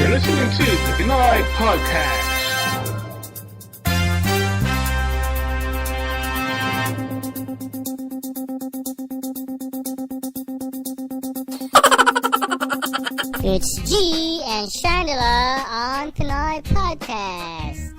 You're listening to the Pinoy Podcast. It's G and Chandela on Pinoy Podcast.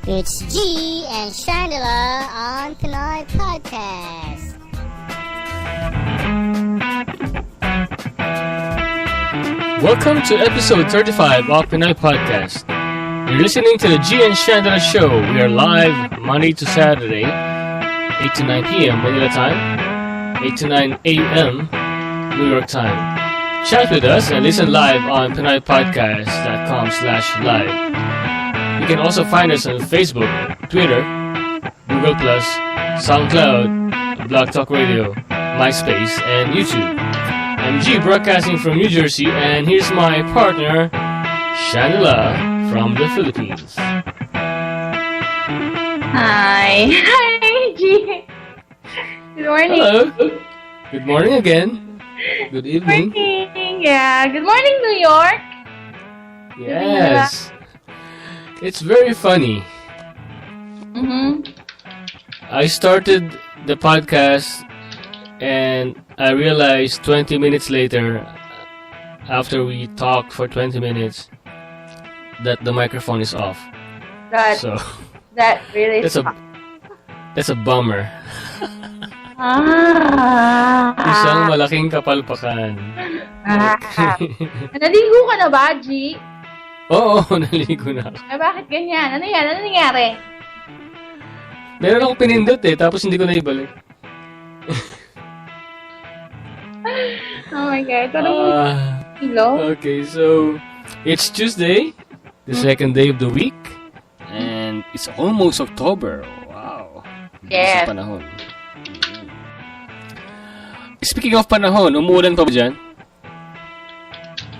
It's G and Chandela on Pinoy Podcast. Welcome to episode 35 of Pinoy Podcast. You're listening to the G and Chandela Show. We are live Monday to Saturday, 8 to 9 p.m. Manila time, 8 to 9 a.m. New York time. Chat with us and listen live on PinoyPodcast.com/live. You can also find us on Facebook, Twitter, Google+, SoundCloud, Blog Talk Radio, MySpace, and YouTube. I'm G, broadcasting from New Jersey, and here's my partner, Chandela, from the Philippines. Hi. Hi, G. Good morning. Hello. Good morning again. Good evening. Good morning. Yeah. Good morning, New York. Yes. It's very funny. I started the podcast and I realized 20 minutes later, after we talked for 20 minutes, that the microphone is off. That really that's a bummer. Isang malaking kapalpakan. Naligo ka na ba, G? Oo, naligo na ako. Bakit ganyan? Ano yan? Ano nangyari? Meron akong pinindot tapos hindi ko na ibalik. Oh my God. Okay, so it's Tuesday, the second day of the week, and it's almost October. Wow. Yes. Sa panahon. Speaking of panahon, umuulan pa ba dyan?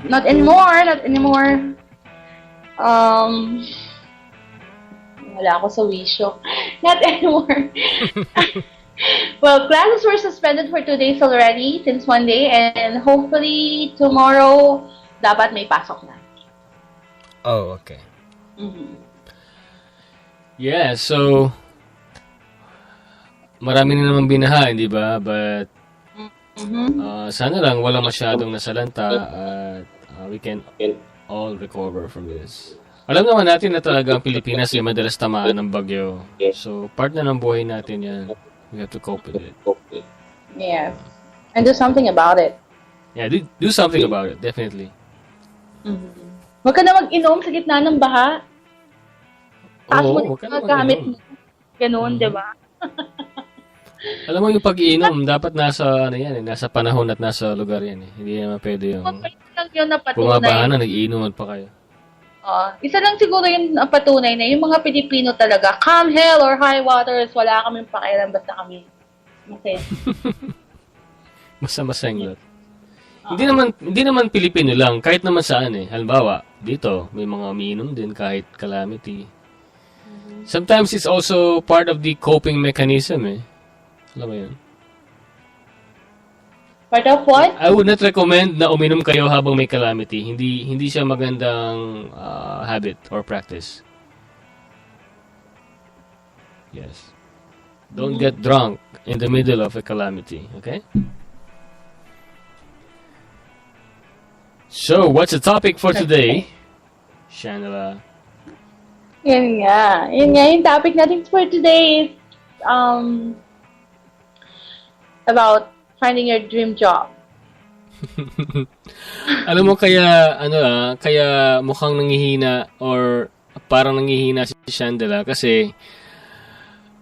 Not anymore. Wala ako sa wisyo. Not anymore. Well, classes were suspended for 2 days already, since Monday, and hopefully tomorrow, dapat may pasok na. Oh, okay. Yeah, so marami na naman binaha, di ba? But sana lang wala masyadong nasalanta at we can all recover from this. Alam naman natin na talaga ang Pilipinas ay madalas tamaan ng bagyo. So, part na ng buhay natin yan. We have to cope with it. Yes. And do something about it. Yeah, do something about it, definitely. Huwag ka na mag-inom sa gitna ng baha. Taas mo huwag ka na gamit mag-inom. mo. Ganun, di ba? Alam mo yung pag-iinom, dapat nasa nasa panahon at nasa lugar yan. Hindi naman pwede yung Lang yun na bumabaha patunay. na, nag-iinuman pa kayo. Isa lang siguro yung patunay na yung mga Pilipino talaga, come hell or high waters, wala kaming pakialam, basta kami masaya. Masa-masenglot. Hindi naman Pilipino lang, kahit naman saan Halimbawa, dito, may mga umiinom din kahit calamity. Sometimes it's also part of the coping mechanism Alam mo yun? Part of what? I would not recommend na uminom kayo habang may calamity. Hindi siya magandang habit or practice. Yes. Don't get drunk in the middle of a calamity, okay? So, what's the topic for today, Chandela? Yun nga, yung topic natin for today is about finding your dream job. Alam mo kaya mukhang nanghihina or parang nanghihina si Chandela kasi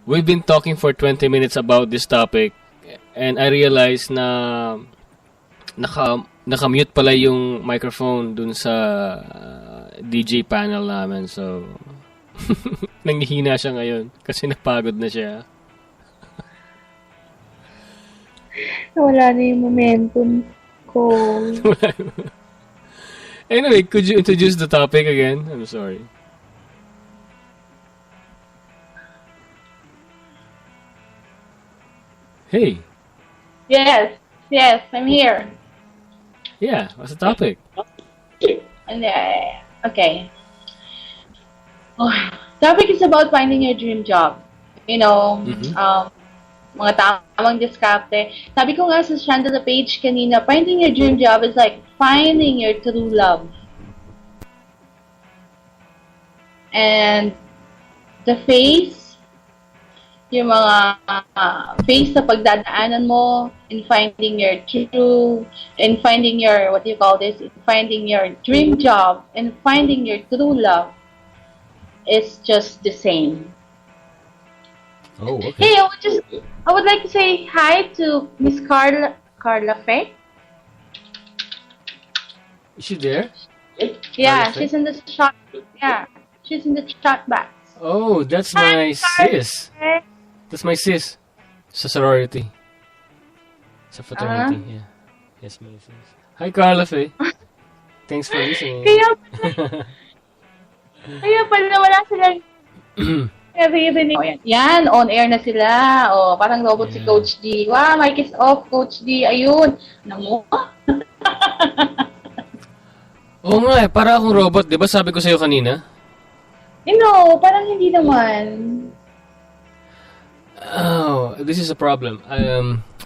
we've been talking for 20 minutes about this topic and I realized na naka-mute pala yung microphone dun sa DJ panel namin, so nanghihina siya ngayon kasi napagod na siya. Wala na yung momentum ko. Anyway, could you introduce the topic again? I'm sorry. Hey. Yes, I'm here. Yeah, what's the topic? And okay. Topic is about finding your dream job. You know, mga tamang diskarte. Sabi ko nga sa Chandela page kanina, finding your dream job is like finding your true love. And the phase, yung mga phase na pagdadaanan mo in finding your true, in finding your, what do you call this, in finding your dream job, and finding your true love is just the same. Oh, okay. Hey, I would like to say hi to Miss Carla Faye. Is she there? Yeah, Carla Faye? she's in the shot. Yeah, she's in the chat box. Oh, that's my sis. That's my sis. Sa sorority. Sa fraternity, yeah. Yes, my sis. Hi, Carla Faye. Thanks for listening. Kaya pala wala silang naririnig. Oh, yan, on air na sila. Oh, parang robot si Coach D. Wow, mic is off, Coach D. Ayun. Namo. Oo nga para akong robot. Di ba sabi ko sa'yo kanina? Parang hindi naman. Oh, this is a problem.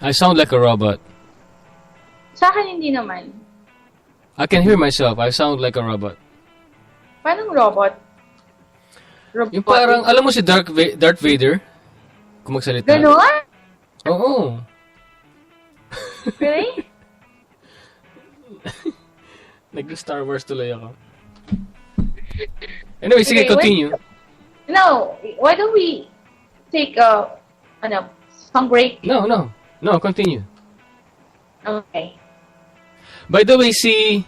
I sound like a robot. Sa akin hindi naman. I can hear myself. I sound like a robot. Paano robot? Yung parang, alam mo si Darth Vader? Kung magsalita. Ganon? Oo. Really? Nag-Star Wars tuloy ako. Anyway, sige, continue. No, why don't we take a song break? No, continue. Okay. By the way, si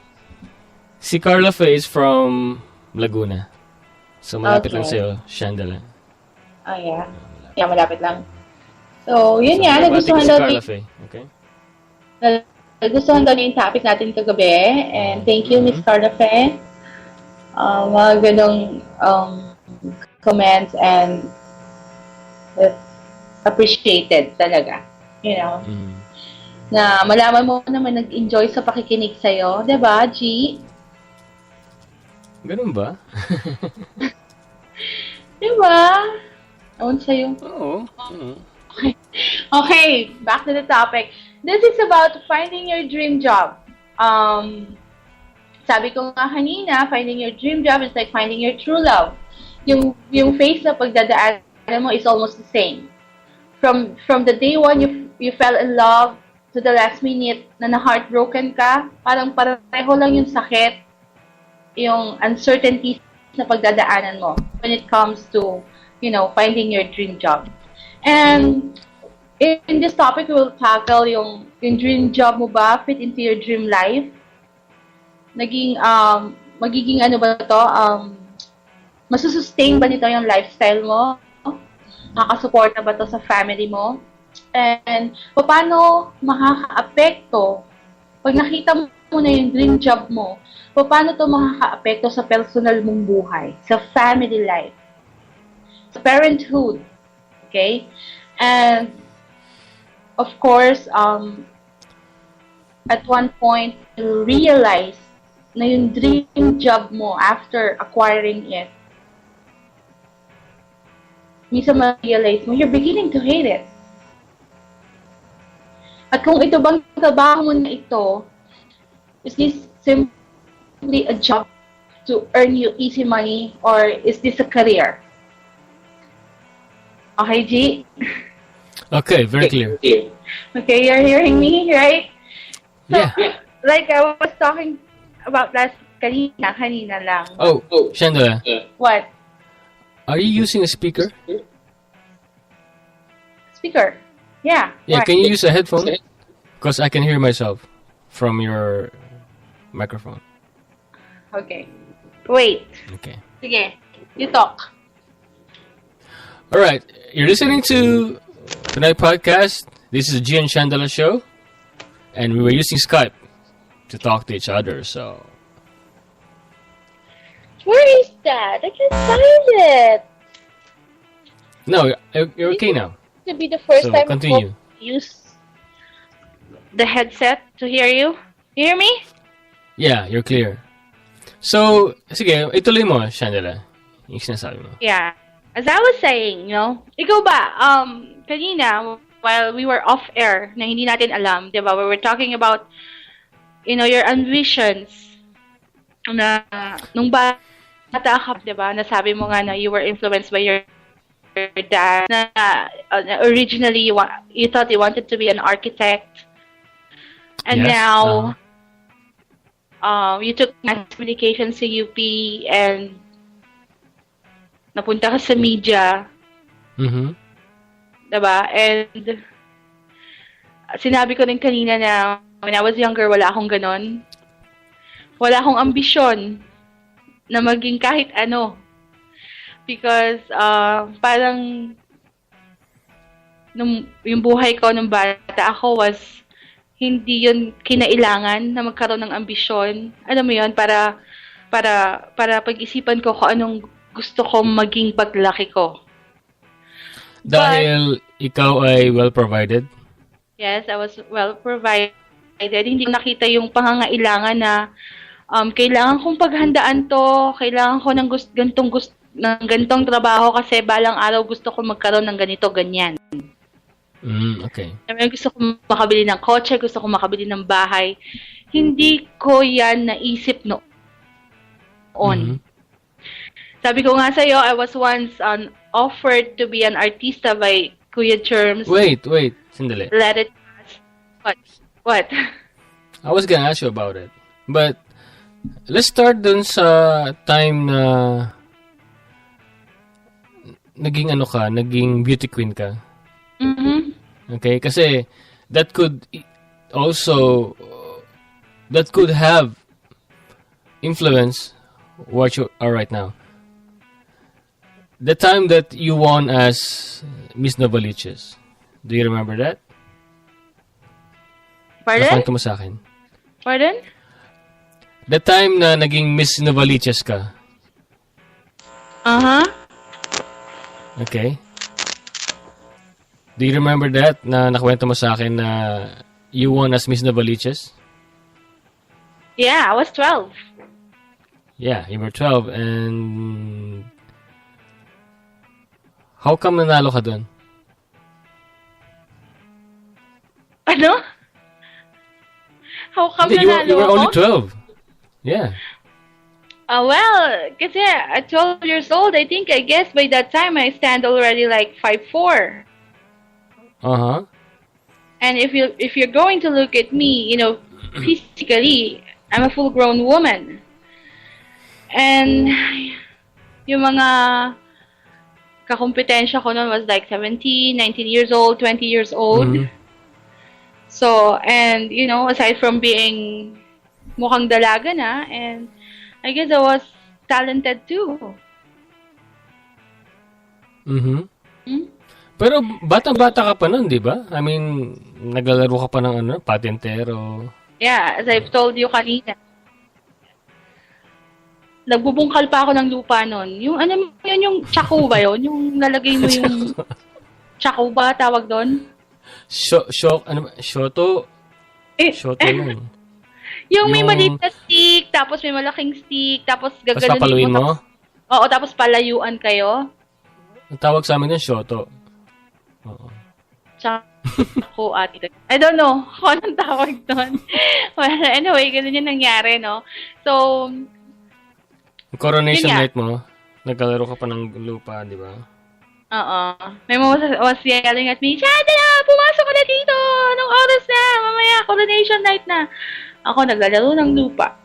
Carla Faye is from Laguna. So, malapit lang sa'yo, Chandela. Oh, yeah. Yeah, malapit lang. So, yun nga, nagustuhan si daw Carla Faye. Okay? Nagustuhan daw niya yung topic natin kagabi. And thank you, Miss Carla Faye. Mga ganong comments and appreciated talaga. You know? Na malaman mo naman nag-enjoy sa pakikinig sa'yo. Diba, G? Ganun ba? Diba? Ewan sa'yo. Oo. Okay, back to the topic. This is about finding your dream job. Sabi ko nga kanina, finding your dream job is like finding your true love. Yung phase na pagdadaanan mo is almost the same. From the day one you fell in love to the last minute na na-heartbroken ka, parang pareho lang yung sakit, yung uncertainty na pagdadaanan mo when it comes to, finding your dream job. And in this topic, we will tackle yung dream job mo ba fit into your dream life? Magiging ano ba to? Masusustain ba nito yung lifestyle mo? Nakaka-support na ba to sa family mo? And paano makaka-apekto pag nakita mo na yung dream job mo? Paano to makaka-apekto sa personal mong buhay, sa family life, sa parenthood? Okay? And of course, at one point, you realize na yung dream job mo after acquiring it, minsan ma-realize mo, you're beginning to hate it. At kung ito bang trabaho mo na ito, is this simply a job to earn you easy money, or is this a career? Okay, G? Okay, very clear. Okay, you're hearing me, right? So, Yeah. like I was talking about kanina lang. Oh, Chandela. What? Are you using a speaker? Speaker. Yeah. Yeah, why? can you use a headphone? Because I can hear myself from your microphone. Okay. Wait. Okay. Sige. You talk. All right. You're listening to Tonight Podcast. This is the G and Chandela show. And we were using Skype to talk to each other, so... Where is that? I can't find it. No, you're okay now. To be the first So, time continue. I use the headset to hear you. You hear me? Yeah, you're clear. So, sige, ituloy mo, Chandela. Yung sinasabi mo. Yeah. As I was saying, ikaw ba, kanina, while we were off air, na hindi natin alam, di ba, we were talking about, your ambitions, na, nung bata ka, di ba, nasabi mo nga na you were influenced by your dad na originally you thought you wanted to be an architect, and Yes. now you took mass communication sa UP and napunta ka sa media. Mm-hmm. Diba? And sinabi ko rin kanina na when I was younger, wala akong ganon. Wala akong ambisyon na maging kahit ano. Because parang yung buhay ko nung bata ako was hindi yun kinailangan na magkaroon ng ambisyon. Alam mo yun, para pag-isipan ko kung anong gusto ko maging paglaki ko. Dahil ikaw ay well-provided? Yes, I was well-provided. Hindi ko nakita yung pangangailangan na kailangan kong paghandaan to, kailangan ko ng ganitong trabaho kasi balang araw gusto ko magkaroon ng ganito, ganyan. Okay. Gusto ko makabili ng kotse, gusto ko makabili ng bahay. Hindi ko yan naisip noon. Mm-hmm. Sabi ko nga sa'yo, I was once offered to be an artista by Kuya Germs. Wait. Sandali. Let it pass. What? I was gonna ask you about it. But, let's start dun sa time na naging beauty queen ka. Mm-hmm. Okay? Kasi, that could have influence what you are right now. The time that you won as Miss Novaliches, do you remember that? Pardon? Nakwento mo sa akin. Pardon? The time na naging Miss Novaliches ka. Uh-huh. Okay. Do you remember that? Na nakwento mo sa akin na you won as Miss Novaliches? Yeah, I was 12. Yeah, you were 12 and how come nanalo ka dun? Ano? How come You nanalo were only ako? 12. Yeah. Well, kasi at 12 years old, I guess by that time I stand already like 5'4". Uh-huh. And if you're going to look at me, physically, I'm a full-grown woman. And yung mga kakompetensya ko noon was like 17, 19 years old, 20 years old. Mm-hmm. So, and aside from being mukhang dalaga na, and I guess I was talented too. Mm-hmm. Hmm? Pero bata-bata ka pa nun, di ba? I mean, naglalaro ka pa ng patintero. Yeah, as I've told you kanina. Nagbubungkal pa ako ng lupa nun. Yung yung tsako ba yun? Yung nalagay mo yung tsako ba tawag doon? Shoto nun. Yung may maliit na stick, tapos may malaking stick, tapos Tapos gaganunin papaluin mo? Oo, tapos palayuan kayo. Ang tawag sa amin yung shoto. Oo. Tsako ate. I don't know kung anong tawag doon. Well, anyway, ganun yung nangyari, no? So, Coronation night mo, naglalaro ka pa ng lupa, di ba? Oo. May mama was yelling at me, Chandra, pumasok ka na dito! Anong oras na? Mamaya, coronation night na. Ako naglalaro ng lupa.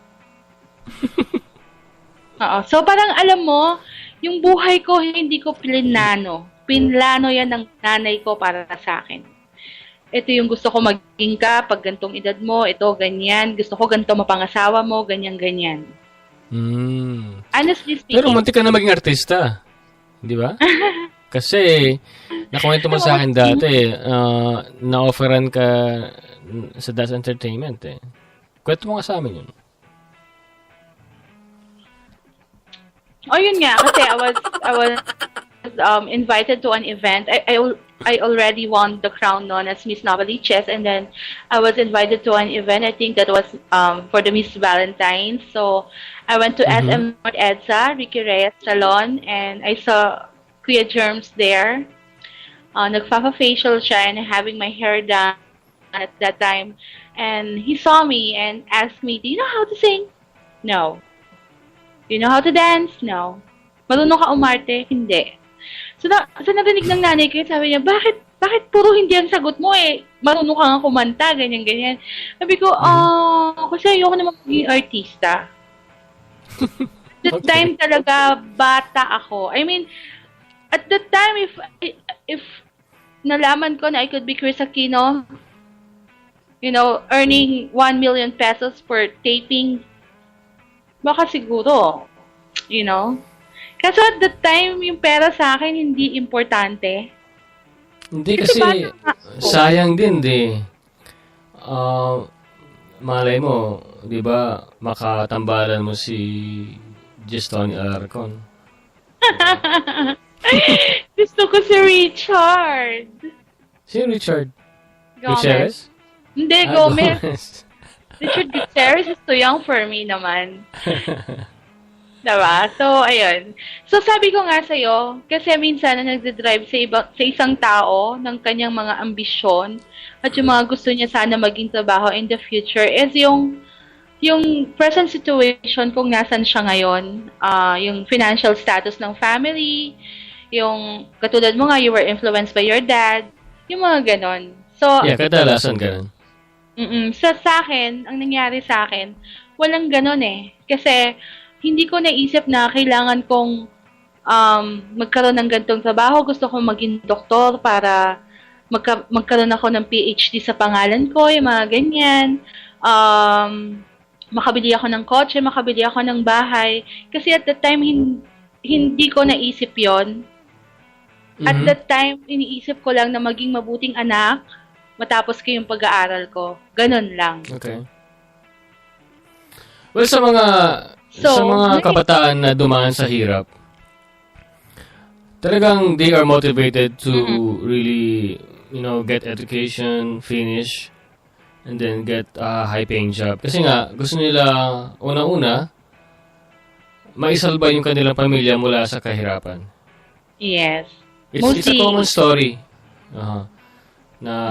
Oo. So, parang alam mo, yung buhay ko, hindi ko plinano. Pinlano yan ng nanay ko para sa akin. Ito yung gusto ko maging ka pag gantong edad mo, ito, ganyan. Gusto ko ganito mapangasawa mo, ganyan-ganyan. Honestly speaking. Pero munti ka na maging artista. Di ba? Kasi, nakwento mo sa akin dati, na-offeran ka sa Das Entertainment eh. Kwento mo nga sa amin yun. Oh, yun nga. Kasi I was invited to an event. I already won the crown known as Miss Novaliches, and then I was invited to an event. I think that was for the Miss Valentine's. So I went to SM North EDSA, Ricky Reyes Salon, and I saw Kuya Germs there. Nagfa-facial siya and having my hair done at that time. And he saw me and asked me, "Do you know how to sing?" No. "Do you know how to dance?" No. "Marunong ka umarte?" Hindi. So narinig ng nanay ko, sabi niya, bakit puro hindi ang sagot mo eh? Marunong ka nga kumanta, ganyan. Sabi ko, kasi ayoko naman maging artista. That time talaga, bata ako. I mean, at that time, if nalaman ko na I could be Chris Aquino, earning 1 million pesos per taping, baka siguro, Kaso at that time, yung pera sa akin, hindi importante. Hindi kasi sayang din, malay mo, di ba, makatambalan mo si Tony Alarcon. Gusto ko si Richard. Si Richard? Gomez. Gutierrez? Hindi, Gomez. Richard Gutierrez is too young for me naman. Diba? So, ayun. So, sabi ko nga sa'yo, kasi minsan na nagdadrive sa isang tao ng kanyang mga ambisyon at yung mga gusto niya sana maging trabaho in the future is yung present situation kung nasan siya ngayon, yung financial status ng family, yung katulad mo nga, you were influenced by your dad, yung mga ganon. So, yeah, kadalasan ganon. Sa akin, ang nangyari sa akin, walang ganon eh. Kasi, hindi ko naisip na kailangan kong magkaroon ng ganitong trabaho. Gusto kong maging doktor para magkaroon ako ng PhD sa pangalan ko, yung mga ganyan. Makabili ako ng kotse, makabili ako ng bahay. Kasi at that time, hindi ko naisip yon. At that time, iniisip ko lang na maging mabuting anak, matapos ko yung pag-aaral ko. Ganon lang. Okay. Well, sa mga kabataan na dumaan sa hirap, talagang they are motivated to really, get education, finish, and then get a high-paying job. Kasi nga, gusto nila, una-una, maisalba yung kanilang pamilya mula sa kahirapan. Yes. It's a common story. Na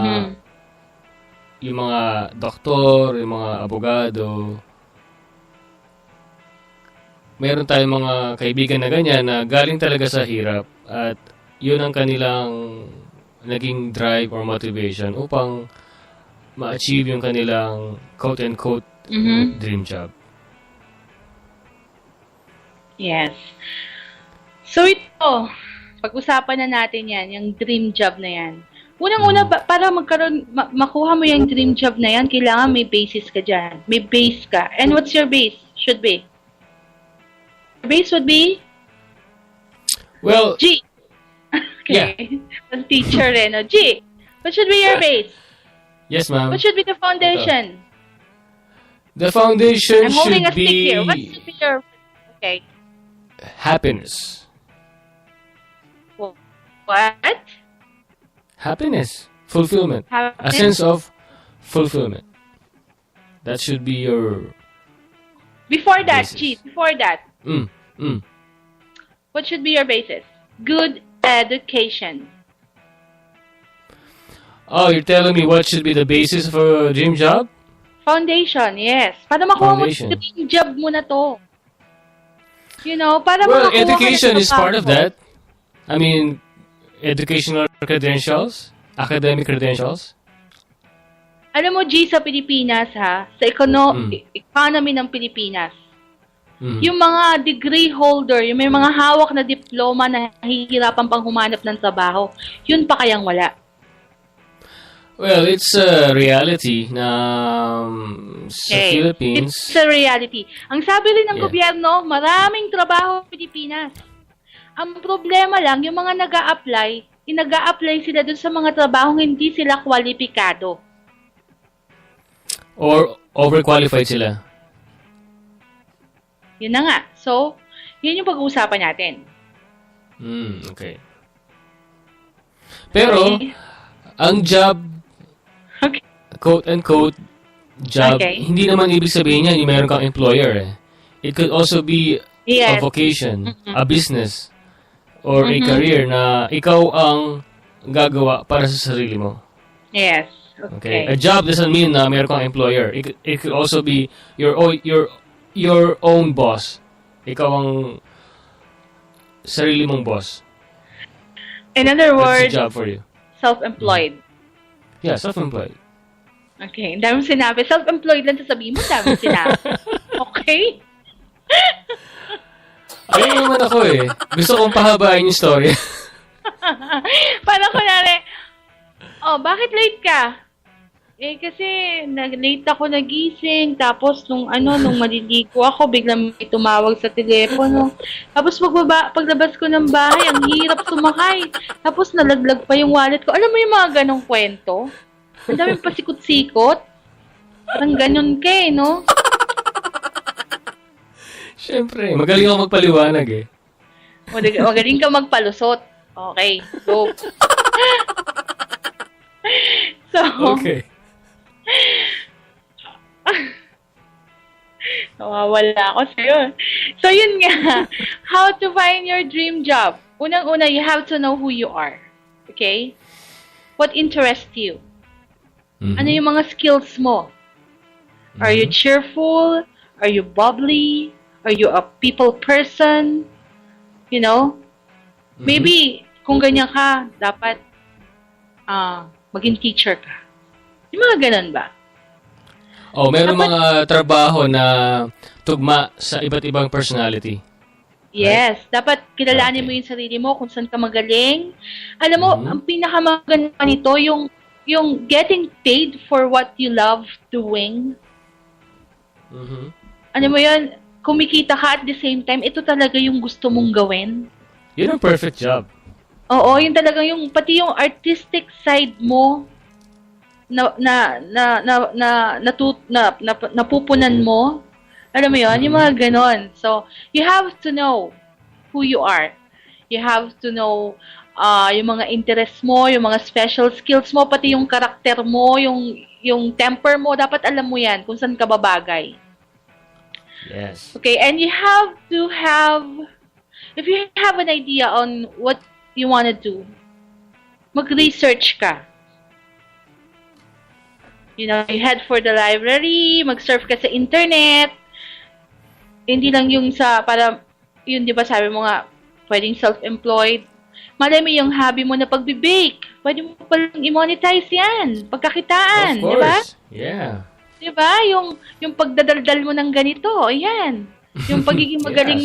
yung mga doktor, yung mga abogado, meron tayong mga kaibigan na ganyan na galing talaga sa hirap at yun ang kanilang naging drive or motivation upang ma-achieve yung kanilang quote-unquote dream job. Yes. So ito, pag-usapan na natin yan, yung dream job na yan. Unang-una, para makuha mo yung dream job na yan, kailangan may basis ka dyan. May base ka. And what's your base? Should be? Base would be? Well, G. Okay. Yeah. Teacher rin. G. What should be your base? Yes, ma'am. What should be the foundation? The foundation I'm holding a should stick here. What be should be your... Okay. happiness. What? Happiness. Fulfillment. A Happiness? sense of fulfillment. That should be your... Before that, basis. G. Before that. What should be your basis? Good education. Oh, you're telling me what should be the basis for a dream job? Foundation, yes. Para makuha mo Foundation. yung dream job mo na to. Para Well, makakuha ka education ng is part of trabaho. that. I mean, educational credentials, academic credentials. Alam mo, G, sa Pilipinas, ha? Sa economy ng Pilipinas, yung mga degree holder, yung may mga hawak na diploma na hihirapan pang humanap ng trabaho, yun pa kayang wala. Well, it's a reality na sa Philippines. It's a reality. Ang sabi rin ng gobyerno, maraming trabaho sa Pilipinas. Ang problema lang, yung mga nag-a-apply sila dun sa mga trabahong hindi sila kwalipikado. Or overqualified sila. Yun na nga. So, yun yung pag-uusapan natin. Okay. Pero, ang job, quote-unquote, job, hindi naman ibig sabihin yan, yung meron kang employer eh. It could also be a vocation, a business, or a career na ikaw ang gagawa para sa sarili mo. Yes. Okay. A job doesn't mean na meron kang employer. It could also be your own boss. Ikaw ang sarili mong boss. In other What's the words, job for you? self-employed. Yeah, self-employed. Okay, ang dami sinabi. Self-employed lang sasabihin mo, dami sinabi. Okay? Ayun naman ako eh. Gusto kong pahabain yung story. Parang kunwari, bakit late ka? Kasi late ako nagising, tapos nung maliligo ako, biglang may tumawag sa telepono. Tapos paglabas ko ng bahay, ang hirap sumakay. Tapos nalaglag pa yung wallet ko. Alam mo yung mga ganong kwento? Ang daming pasikot-sikot. Parang ganon ka no? Siyempre, magaling ako magpaliwanag eh. Magaling ka magpalusot. Okay, go. Okay. Nawawala ako sa'yo. So, yun nga. How to find your dream job. Unang-una, you have to know who you are. Okay? What interests you? Mm-hmm. Ano yung mga skills mo? Are you cheerful? Are you bubbly? Are you a people person? You know? Maybe, kung ganyan ka, dapat maging teacher ka. Yung mga ganun ba? Meron mga trabaho na tugma sa iba't ibang personality. Yes. Right? Dapat kilalanin mo yung sarili mo kung saan ka magaling. Alam mo, ang pinakamaganda nito, yung getting paid for what you love doing. Alam mo yun, kumikita ka at the same time, ito talaga yung gusto mong gawin. Yun ang perfect job. Oo, yun talagang pati yung artistic side mo, napupunan mo. Alam mo yun, yung mga ganon. So, you have to know who you are. You have to know yung mga interests mo, yung mga special skills mo, pati yung karakter mo, yung temper mo, dapat alam mo yan kung saan ka babagay. Yes. Okay, and you have to have, if you have an idea on what you want to do, mag-research ka. You know, you head for the library, mag-surf ka sa internet. Hindi lang yung yun di ba sabi mo nga, pwedeng self-employed. Malay mo yung hobby mo na pagbe-bake. Pwede mo palang i-monetize yan. Pagkakitaan, di ba? Yeah. Di ba? Yung pagdadaldal mo ng ganito, ayan. Yung pagiging magaling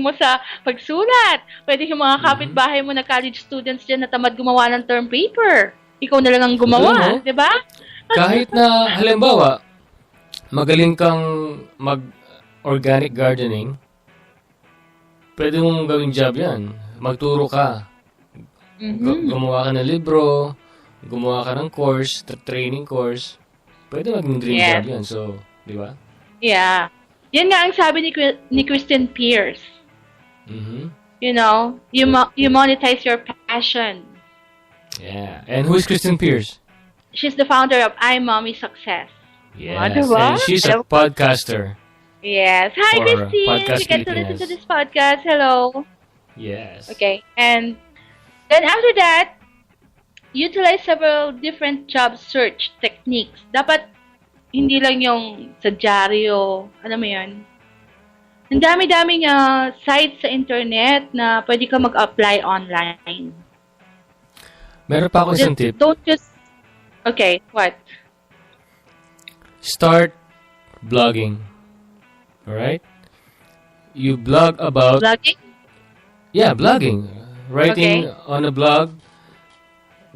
mo sa pagsulat. Pwede yung mga kapitbahay mo na college students dyan na tamad gumawa ng term paper. Ikaw na lang ang gumawa, di ba? Kahit na, halimbawa, magaling kang mag-organic gardening, pwede mong gawing job yan. Magturo ka. Gumawa ka ng libro, gumawa ka ng course, training course. Pwede maging dream job yan. So, di ba? Yeah. Yan nga ang sabi ni Kristen Pierce. You know, you monetize your passion. Yeah. And who is Kristen Pierce? She's the founder of iMommy Success. Yes. And she's a podcaster. Yes. Hi, Christine. You get to listen to this podcast. Hello. Yes. Okay. And then after that, utilize several different job search techniques. Dapat hindi lang yung sa dyaryo. Alam mo yun? Ang dami-daming sites sa internet na pwede ka mag-apply online. Meron pa ako isang tip. Don't just... Okay, what? Start blogging. Alright? You blog about... Blogging? Yeah, blogging. Writing on a blog.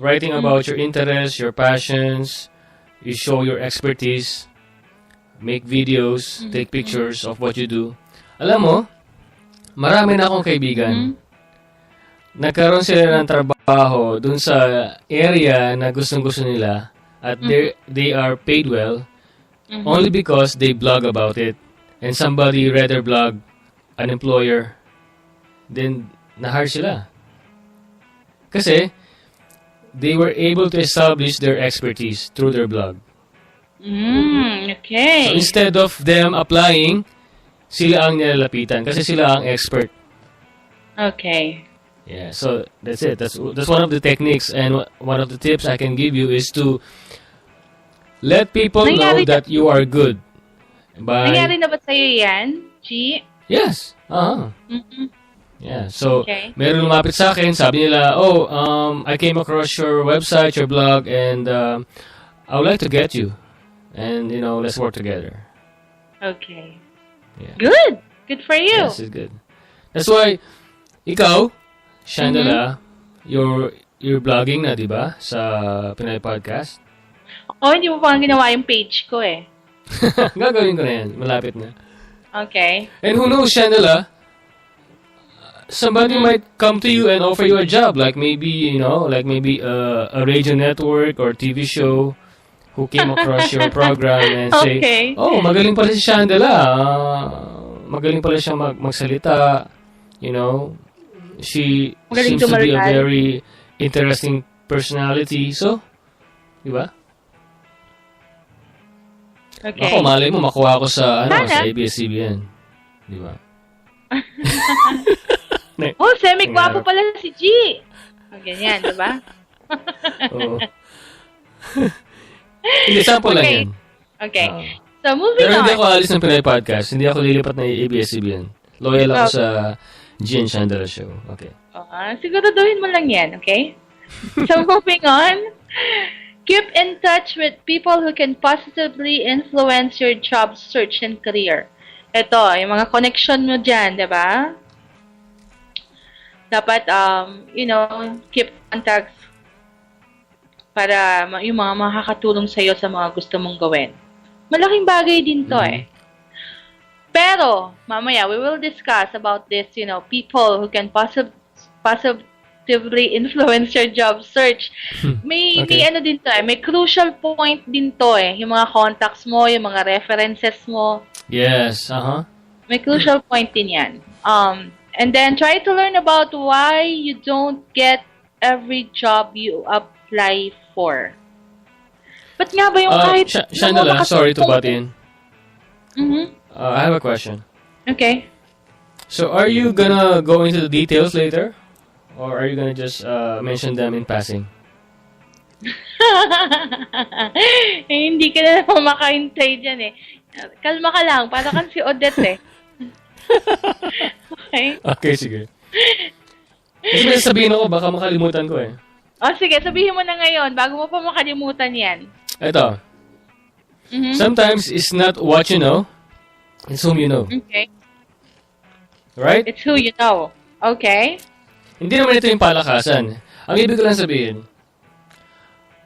Writing about your interests, your passions. You show your expertise. Make videos. Take pictures of what you do. Alam mo, marami na akong kaibigan. Nagkaroon sila ng trabaho dun sa area na gustong-gusto nila at they are paid well only because they blog about it and somebody read their blog, an employer, then na-hire sila. Kasi they were able to establish their expertise through their blog. Okay. So instead of them applying, sila ang nilalapitan kasi sila ang expert. Okay. Yeah, so that's it. That's one of the techniques, and one of the tips I can give you is to let people know that you are good. Nangyari na ba sa'yo yan, G? Yes. Yeah. So, Okay. meron lumapit sa akin, sabi nila, I came across your website, your blog, and I would like to get you. And, let's work together. Okay. Yeah. Good for you. Yes, it's good. That's why, ikaw, Shandala, you're blogging na, di ba? Sa Pinoy Podcast. Hindi mo pa ginawa yung page ko eh. Gagawin ko na yan. Malapit na. Okay. And who knows, Shandala, somebody might come to you and offer you a job, like maybe a radio network or TV show who came across your program and say, magaling pala si Shandala. Magaling pala siya magsalita. She Magaling seems to be a tumalgal. very interesting personality. So, di ba? Okay. Ako, malay mo, makuha ko sa Sana. ABS-CBN. Di ba? Semi-gwapo pala si G. Ganyan, di ba? Oo. Hindi, sample lang yan. Okay. So, moving Pero on. hindi ako alis ng Pinoy Podcast. Hindi ako lilipat ng ABS-CBN. Loyal ako sa G and Chandler Show. Okay. Siguraduhin mo lang yan, okay? So, moving on. Keep in touch with people who can positively influence your job search and career. Ito, yung mga connection mo dyan, di ba? Dapat, keep contacts para yung mga makakatulong sa'yo sa mga gusto mong gawin. Malaking bagay din to eh. Pero, mamaya, we will discuss about this, people who can positively influence your job search. May ano din to eh, may crucial point din to eh. Yung mga contacts mo, yung mga references mo. Yes, May crucial point din yan. And then, try to learn about why you don't get every job you apply for. Ba't nga ba yung kahit... Shandala, sorry to butt in. I have a question. Okay. So, are you gonna go into the details later? Or are you gonna just mention them in passing? Hindi ka na naman makahintay dyan eh. Kalma ka lang, para kang si Odette eh. Okay? Okay, sige. Kasi may sabihin ako, baka makalimutan ko eh. Sige, sabihin mo na ngayon, bago mo pa makalimutan yan. Ito. Sometimes it's not what you know, it's whom you know. Okay. Right? It's who you know. Okay? Hindi naman ito yung palakasan. Ang ibig ko lang sabihin,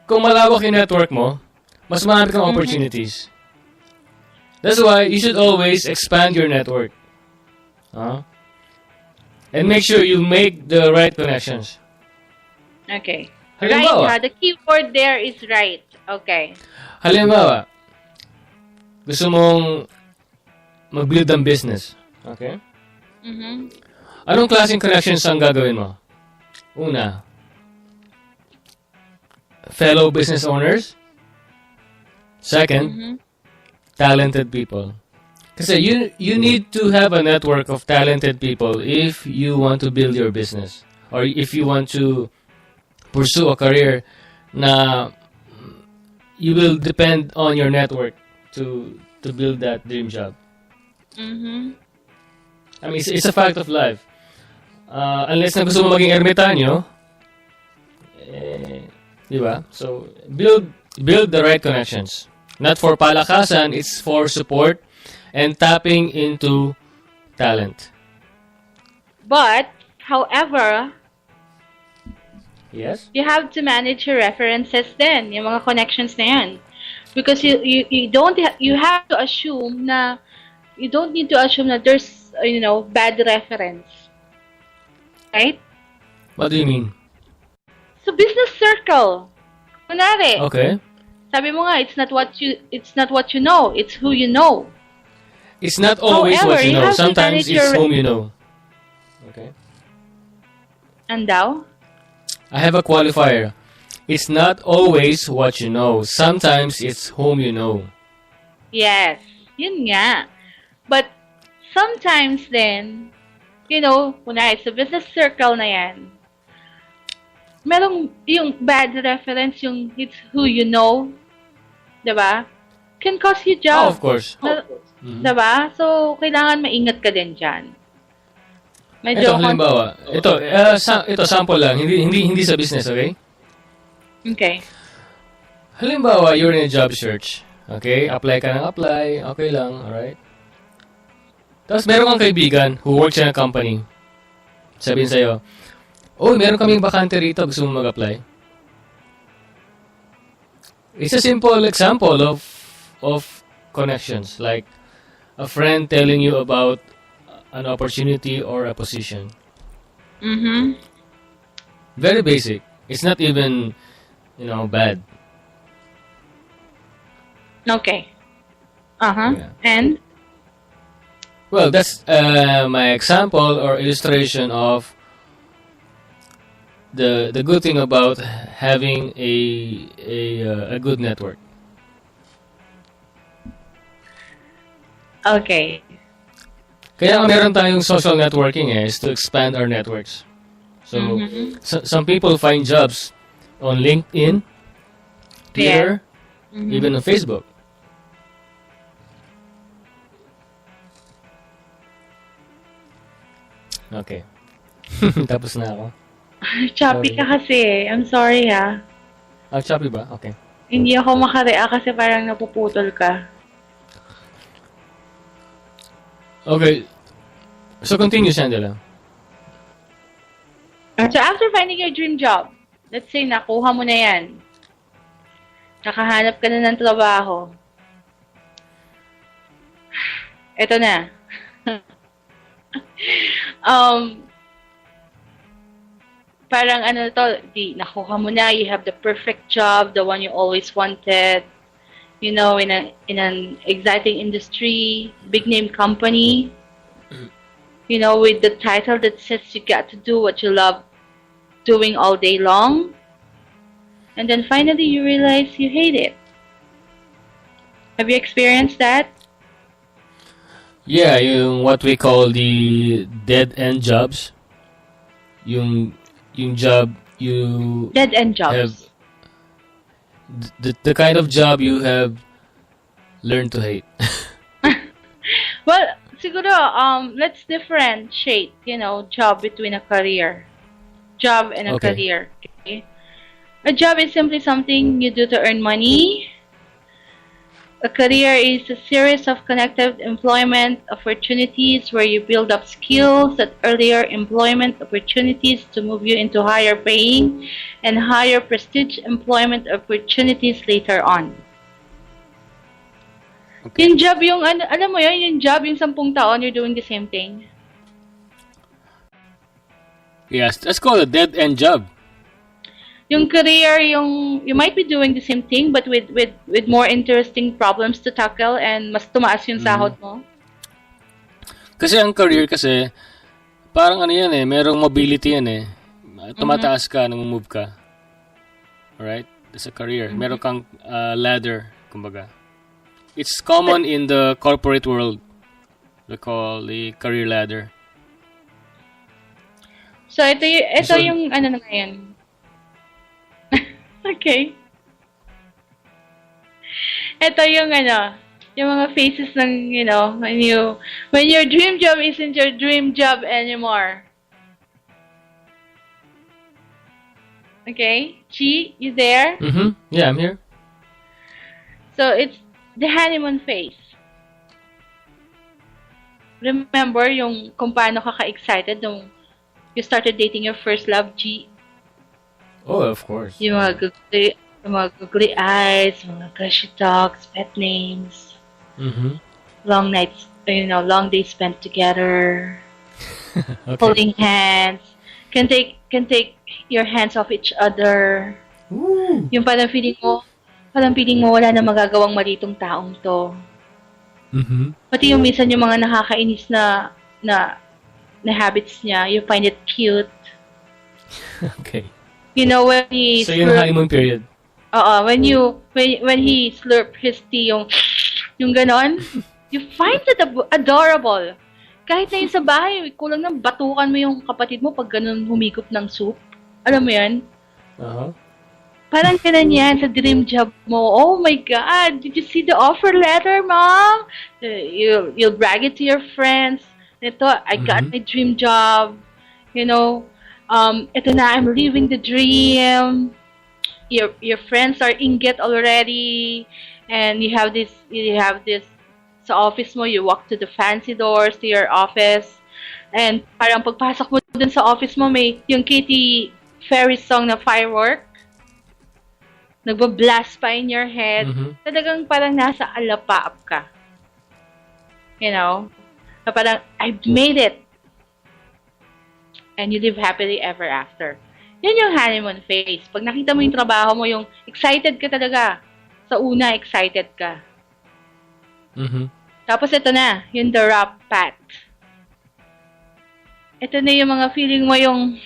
kung malawak yung network mo, mas marami kang opportunities. That's why you should always expand your network. And make sure you make the right connections. Okay. Halimbawa, Right, the keyword there is right. Okay. Halimbawa, gusto mong mag-build ng business. Okay? Anong klaseng connections ang gagawin mo? Una, fellow business owners. Second, talented people. Kasi you need to have a network of talented people if you want to build your business. Or if you want to pursue a career na you will depend on your network to build that dream job. I mean, it's a fact of life. Unless na gusto mo maging ermitanyo, di ba? So, build the right connections. Not for palakasan, it's for support and tapping into talent. But, however, yes, you have to manage your references then, yung mga connections na yan. Because you don't you have to assume na you don't need to assume that there's bad reference. Right? What do you mean? So business circle. Kunwari. Okay. Sabi mo nga, it's not what you know, it's who you know. It's not always However, what you you know. have to Sometimes manage it's your- whom you know. Okay. And daw? I have a qualifier. It's not always what you know. Sometimes it's whom you know. Yes. Yun nga. But sometimes then, kunwari, sa business circle na yan, merong yung bad reference, yung it's who you know, diba? Can cost you Oh, job. of course. Diba? So, kailangan maingat ka din dyan. Medyo halimbawa, ito sample lang, hindi sa business, okay? Okay. Halimbawa, you're in a job search. Okay? Apply ka ng apply. Okay lang. Alright? Tapos meron kang kaibigan who works in a company. Sabihin sa'yo, meron kaming bakante rito. Gusto mo mag-apply? It's a simple example of connections. Like, a friend telling you about an opportunity or a position. Mm-hmm. Very basic. It's not even, bad. Okay. Uh-huh. Yeah. And? Well, that's my example or illustration of the good thing about having a good network. Okay. Kaya meron tayong social networking is to expand our networks. So, some people find jobs on LinkedIn, Twitter, even on Facebook. Okay. Tapos na ako. Choppy ka kasi. I'm sorry ha. Choppy ba? Okay. Hindi ako makareact kasi parang napuputol ka. Okay. So continue, Sandela. So after finding your dream job, let's say nakuha mo na yan. Nakahanap ka na ng trabaho. Ito na. Parang nakuha mo na, you have the perfect job, the one you always wanted, in an exciting industry, big name company, with the title that says you got to do what you love doing all day long, and then finally you realize you hate it. Have you experienced that? Yeah, what we call the dead-end jobs. Yung job you dead-end jobs. Have the kind of job you have learned to hate. Well, siguro, let's differentiate, job between a career. Job and a career. Okay? A job is simply something you do to earn money. A career is a series of connected employment opportunities where you build up skills at earlier employment opportunities to move you into higher paying and higher prestige employment opportunities later on. Okay. Yung job, alam mo yun, yung job, yung 10 taon, you're doing the same thing. Yes, that's called a dead-end job. Yung career, you might be doing the same thing but with more interesting problems to tackle and mas tumaas yung sahod mo. Kasi ang career parang yan merong mobility yan Tumataas ka, nang-move ka. Alright? That's a career. Meron kang ladder, kumbaga. It's common in the corporate world. We call the career ladder. So ito yung na ngayon. Okay. Ito yung yung mga faces ng, when your dream job isn't your dream job anymore. Okay? Chi, you there? Mm-hmm. Yeah, I'm here. So, it's the honeymoon phase. Remember yung kung paano ka ka-excited nung you started dating your first love, G? Oh, of course. Yung mga googly eyes, mga crush talks, pet names. Mm-hmm. Long nights, long days spent together. Okay. Holding hands. Can take your hands off each other. Ooh. Yung parang feeling mo wala na magagawang mali tong taong to. Mm-hmm. Pati yung minsan yung mga nakakainis na habits niya, you find it cute. Okay. When he yung honeymoon period. When he slurp his tea, yung ganon, you find it adorable. Kahit na yun sa bahay, kulang nang batukan mo yung kapatid mo pag ganon humigop ng soup. Alam mo yan? Uh-huh. Parang ganon yan sa dream job mo. Oh my God, did you see the offer letter, Mom? You'll brag it to your friends. Ito, I got my dream job. You know, ito na, I'm living the dream. Your friends are inget already, and you have this sa office mo. You walk to the fancy doors to your office, and parang pagpasok mo dun sa office mo, may yung Katy Perry song na Firework. Nagba-blast pa in your head. Talagang parang nasa alapaap ka. You know? Na parang, I've made it. And you live happily ever after. Yun yung honeymoon phase. Pag nakita mo yung trabaho mo, yung excited ka talaga. Sa una, excited ka. Tapos ito na, yung the rough patch. Ito na yung mga feeling mo yung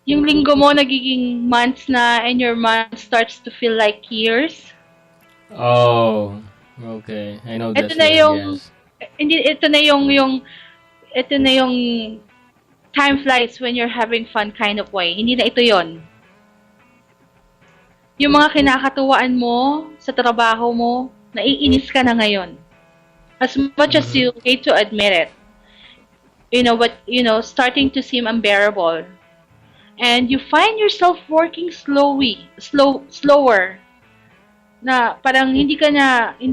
linggo mo nagiging months na, and your month starts to feel like years. Oh, okay. I know this. Ito na yung ito na yung time flies when you're having fun kind of way. Hindi na ito yon. Yung mga kinakatuwaan mo sa trabaho mo, naiinis ka na ngayon. As much as you hate to admit it. Starting to seem unbearable. And you find yourself working slower. Na parang hindi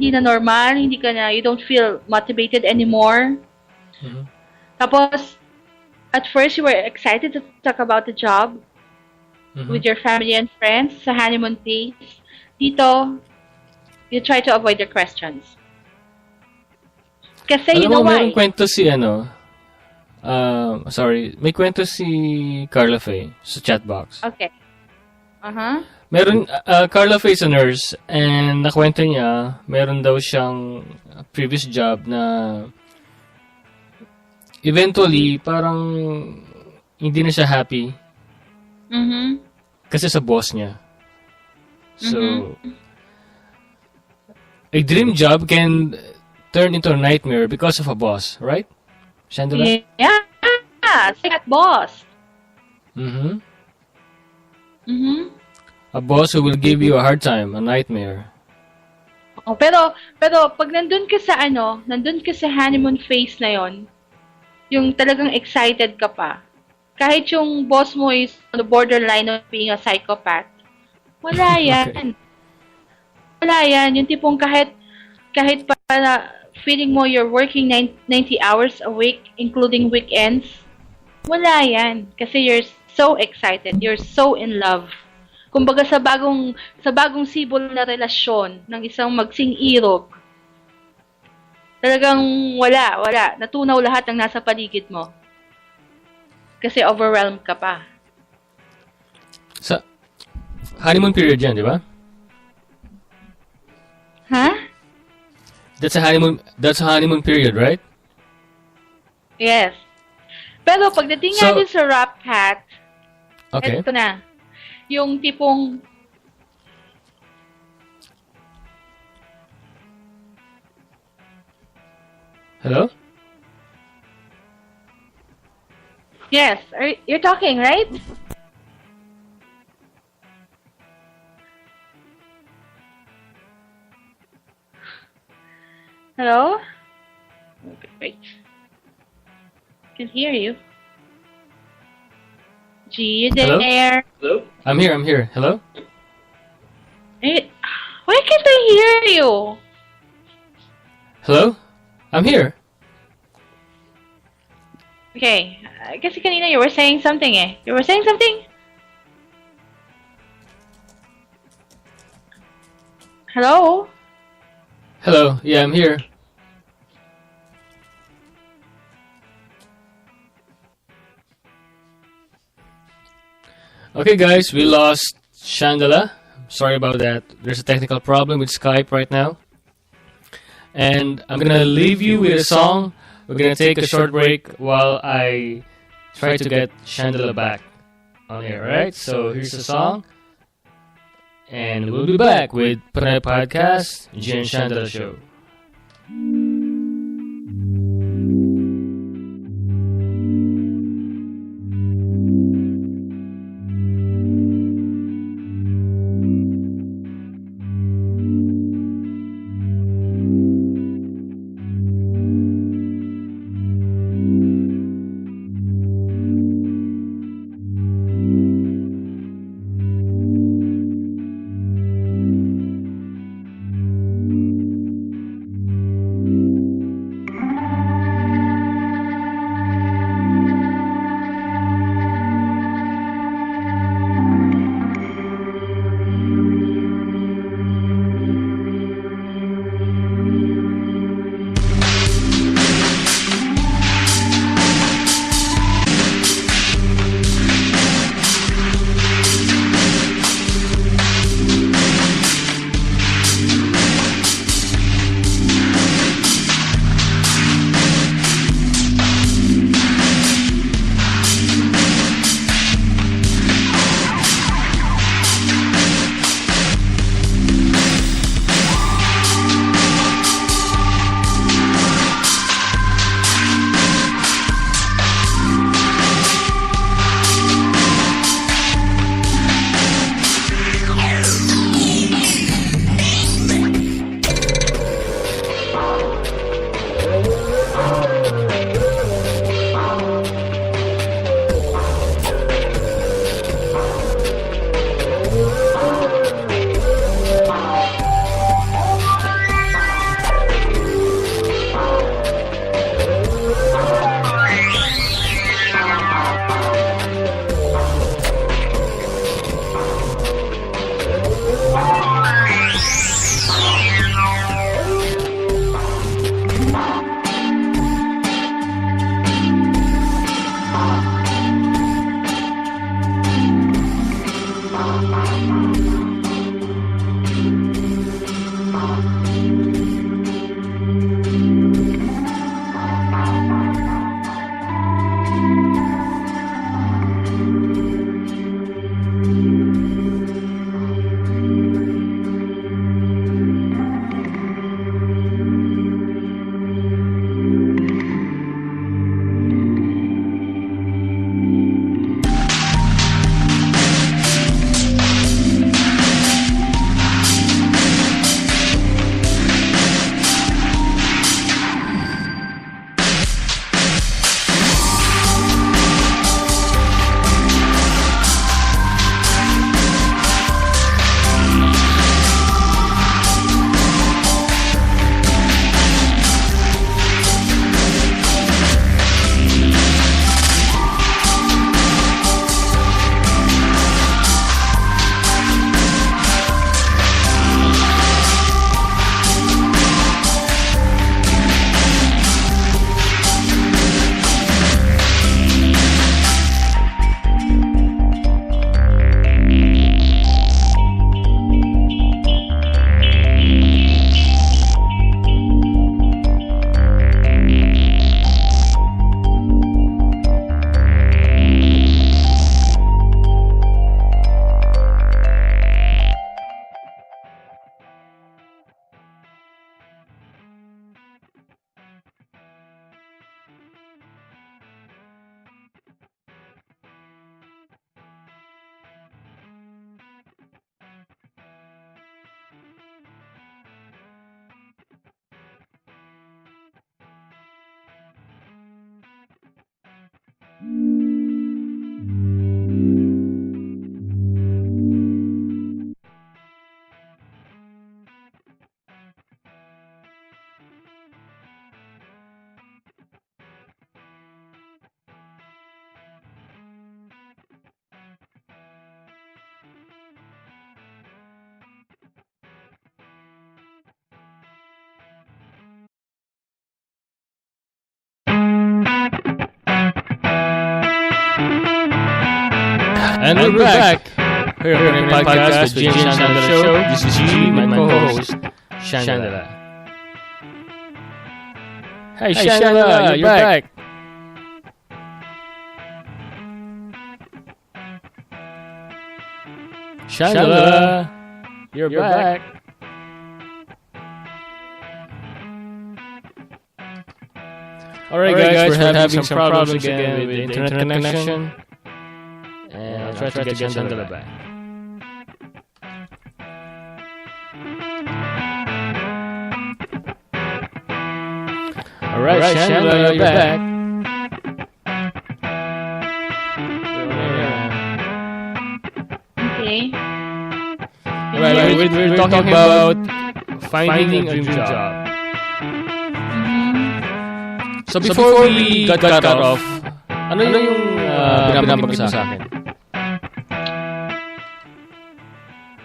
na normal, you don't feel motivated anymore. Tapos, at first you were excited to talk about the job with your family and friends sa honeymoon phase. Dito, you try to avoid the questions. Kasi you know why? May kwento si may kwento si Carla Faye sa chatbox. Okay. Meron, Carla Faye is a nurse, and nakwento niya, meron daw siyang previous job na eventually, parang hindi na siya happy. Kasi sa boss niya. So, a dream job can turn into a nightmare because of a boss, right? Shandala? Yeah, it's like that boss. A boss who will give you a hard time, a nightmare. Oh, pero pag nandun ka sa honeymoon phase na yon, yung talagang excited ka pa. Kahit yung boss mo is on the borderline of being a psychopath, wala yan. Okay. Wala yan. Yung tipong kahit para feeling mo you're working 90 hours a week, including weekends, wala yan. Kasi you're so excited. You're so in love. Kumbaga sa bagong sibol na relasyon ng isang magsing-irog, talagang wala. Natunaw lahat ng nasa paligid mo. Kasi overwhelmed ka pa. Sa honeymoon period yan, di ba? Huh? That's a honeymoon period, right? Yes. Pero pagdating nga din sa rough patch, okay. Ito na. Yung tipong Hello? Yes, you're talking, right? Hello? Wait. I can hear you. G, you there? Hello? I'm here. Hello? Why can't I hear you? Hello? I'm here. Okay. I guess kanina you were saying something eh. You were saying something? Hello? Hello. Yeah, I'm here. Okay, guys, we lost Chandala. Sorry about that. There's a technical problem with Skype right now. And I'm going to leave you with a song. We're going to take a short break while I try to get Chandala back on air, right? So here's the song. And we'll be back with Pranay Podcast, Jen Chandala Show. And we're back. Here on the podcast with G and Chandler Show. This is G, my co-host, Chandler. Hey, Chandler, you're back. Chandler, you're back. Alright guys, we're having some problems again with the internet connection. And I'll try to get Chandler back. Alright, Chandler, you're back. Okay. Alright, we're talking about finding a dream job. So before we got cut off, ano yung binabagay mo sa akin?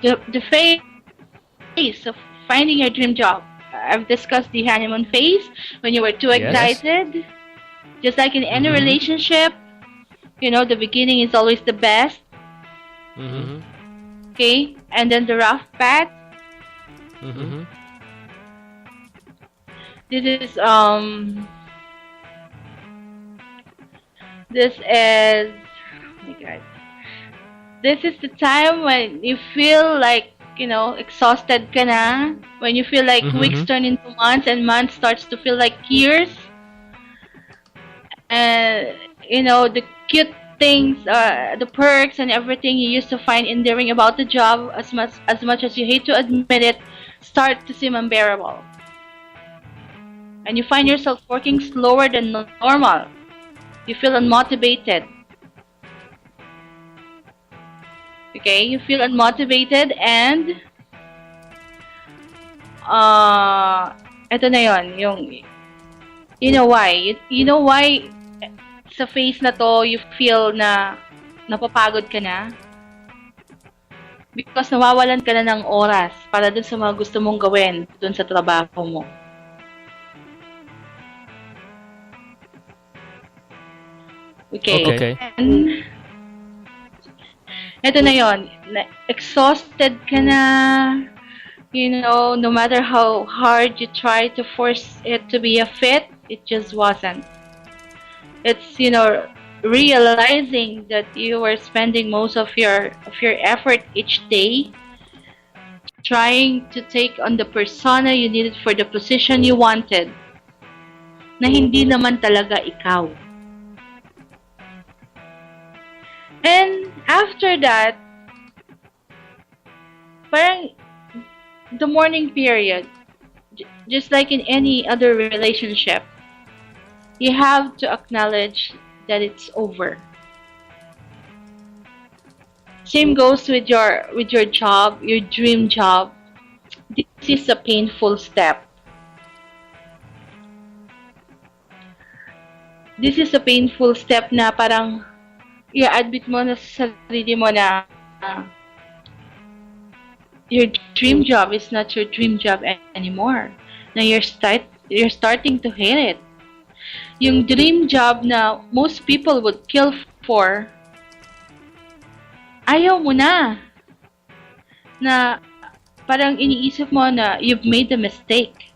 The phase of finding your dream job. I've discussed the honeymoon phase when you were too excited. Just like in any relationship, the beginning is always the best. Mm-hmm. Okay? And then the rough patch. Mm-hmm. This is oh my God. This is the time when you feel like, exhausted ka na. When you feel like weeks turn into months and months starts to feel like years. And, the cute things, the perks and everything you used to find endearing about the job, as much as you hate to admit it, start to seem unbearable. And you find yourself working slower than normal. You feel unmotivated. Okay, you feel unmotivated and eto na yon, you know why sa phase na to you feel na napapagod ka na? Because nawawalan ka na ng oras para dun sa mga gusto mong gawin dun sa trabaho mo. Okay. And ito na yon, exhausted ka na, no matter how hard you try to force it to be a fit, it just wasn't. It's, realizing that you were spending most of your effort each day trying to take on the persona you needed for the position you wanted, na hindi naman talaga ikaw. And after that, parang the mourning period, just like in any other relationship, you have to acknowledge that it's over. Same goes with your job, your dream job. This is a painful step. This is a painful step na parang i-admit mo na sa sarili mo na your dream job is not your dream job anymore. Na you're starting to hate it. Yung dream job na most people would kill for, ayaw mo na. Na parang iniisip mo na you've made a mistake.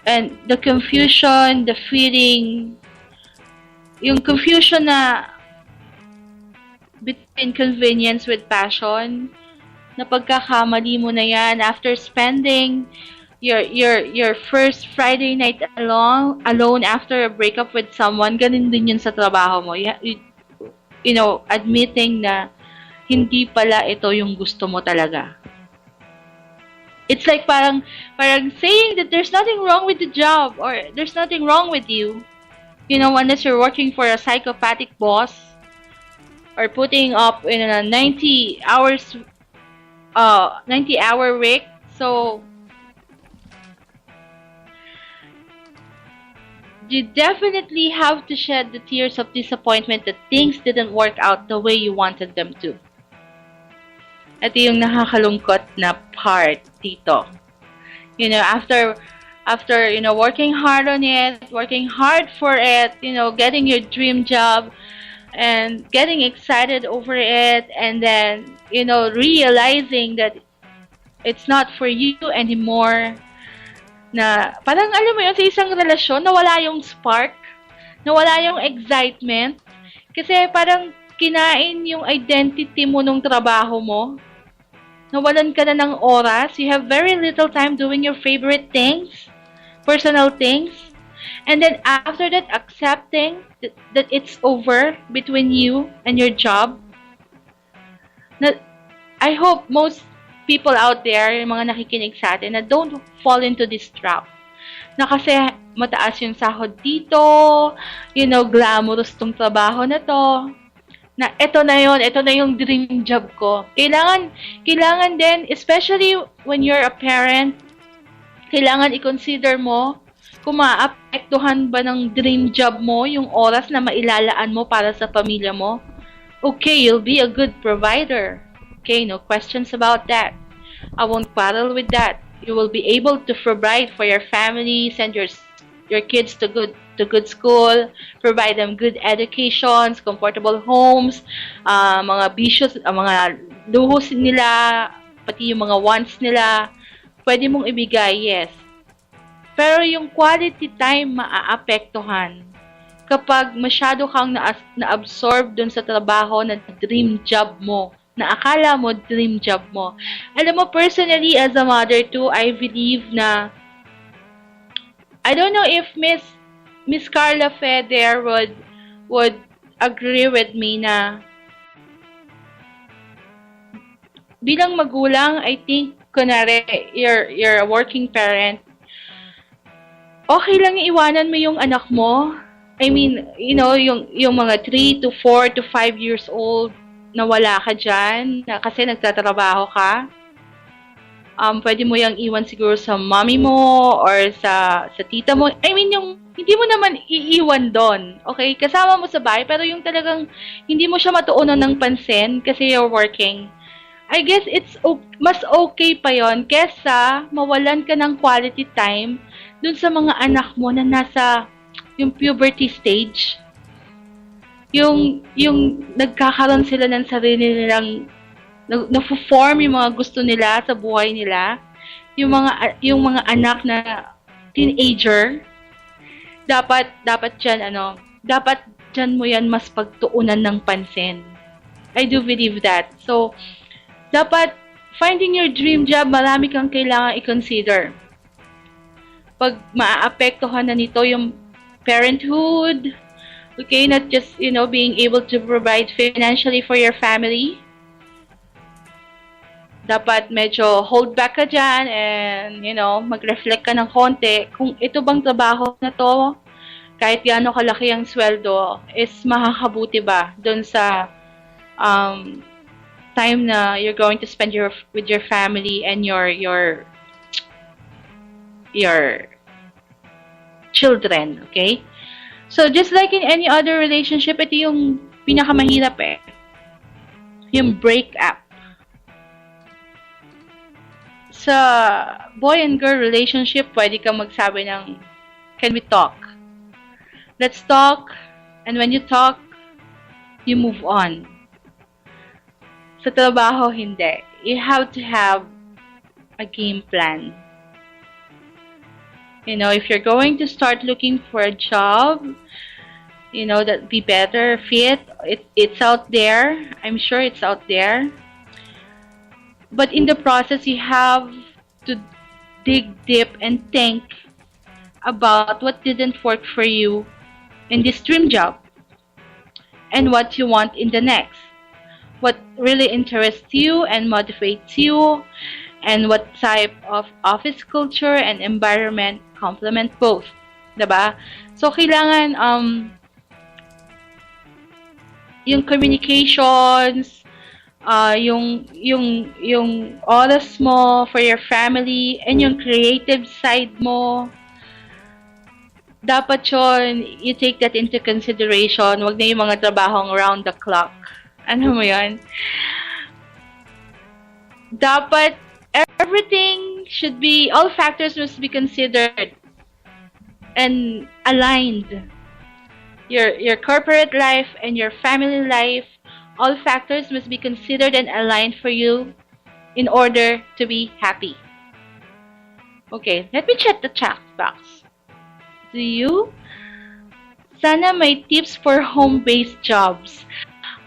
And the confusion, the feeling, yung confusion na between convenience with passion, na pagkakamali mo na yan after spending your first Friday night alone after a breakup with someone, ganun din yun sa trabaho mo. Admitting na hindi pala ito yung gusto mo talaga. It's like parang saying that there's nothing wrong with the job or there's nothing wrong with you. Unless you're working for a psychopathic boss or putting up in a 90-hour week. So you definitely have to shed the tears of disappointment that things didn't work out the way you wanted them to. Ito yung nakakalungkot na part dito. After working hard on it, working hard for it, getting your dream job, and getting excited over it, and then, realizing that it's not for you anymore. Na parang alam mo yun, sa isang relasyon, nawala yung spark, nawala yung excitement. Kasi parang kinain yung identity mo nung trabaho mo. Nawalan ka na ng oras. You have very little time doing your favorite things, personal things. And then after that, accepting that it's over between you and your job. I hope most people out there, yung mga nakikinig sa atin, na don't fall into this trap. Na kasi mataas yung sahod dito, glamorous tong trabaho na to, na ito na yung dream job ko. Kailangan din, especially when you're a parent, kailangan i-consider mo kung maapektuhan ba ng dream job mo yung oras na mailalaan mo para sa pamilya mo. Okay, you'll be a good provider. Okay, no questions about that. I won't quarrel with that. You will be able to provide for your family, send your kids to good school, provide them good educations, comfortable homes, mga bisyo, mga luhos nila, pati yung mga wants nila, pwede mong ibigay, yes. Pero yung quality time maaapektuhan kapag masyado kang na-absorb dun sa trabaho na dream job mo, na akala mo dream job mo. Alam mo, personally, as a mother too, I believe na, I don't know if Miss Carla Feder would agree with me na bilang magulang, I think, kunwari, you're a working parent, okay lang iwanan mo yung anak mo. I mean, yung mga 3 to 4 to 5 years old, na wala ka dyan, na kasi nagtatrabaho ka. Pwede mo yung iwan siguro sa mommy mo or sa tita mo. I mean, hindi mo naman iiwan doon. Okay? Kasama mo sa bahay, pero yung talagang hindi mo siya matuunan ng pansin kasi you're working. I guess it's mas okay pa yon kesa mawalan ka ng quality time dun sa mga anak mo na nasa yung puberty stage. Yung nagkakaroon sila ng sarili nilang na-form yung mga gusto nila sa buhay nila, yung mga anak na teenager, dapat diyan mo yan mas pagtuunan ng pansin. I do believe that. So dapat finding your dream job, marami kang kailangan i-consider. Pag maaapektuhan na nito yung parenthood, okay, not just, being able to provide financially for your family. Dapat medyo hold back ka dyan and, mag-reflect ka ng konti kung ito bang trabaho na to, kahit gaano kalaki ang sweldo, is makakabuti ba dun sa time na you're going to spend with your family and your children, okay? So, just like in any other relationship, ito yung pinakamahirap yung breakup. Sa boy and girl relationship, pwede kang magsabi ng, can we talk? Let's talk. And when you talk, you move on. Sa trabaho, hindi. You have to have a game plan. If you're going to start looking for a job, that be better fit, it's out there. I'm sure it's out there. But in the process, you have to dig deep and think about what didn't work for you in this dream job and what you want in the next. What really interests you and motivates you, and what type of office culture and environment complement both. Diba? So, kailangan yung communications, yung oras mo for your family, and yung creative side mo, dapat yun, you take that into consideration. Wag na yung mga trabahong round the clock. Ano mo yun? Dapat everything should be, all factors must be considered and aligned your corporate life, and your family life. All factors must be considered and aligned for you in order to be happy. Okay, let me check the chat box. Do you? Sana may tips for home-based jobs.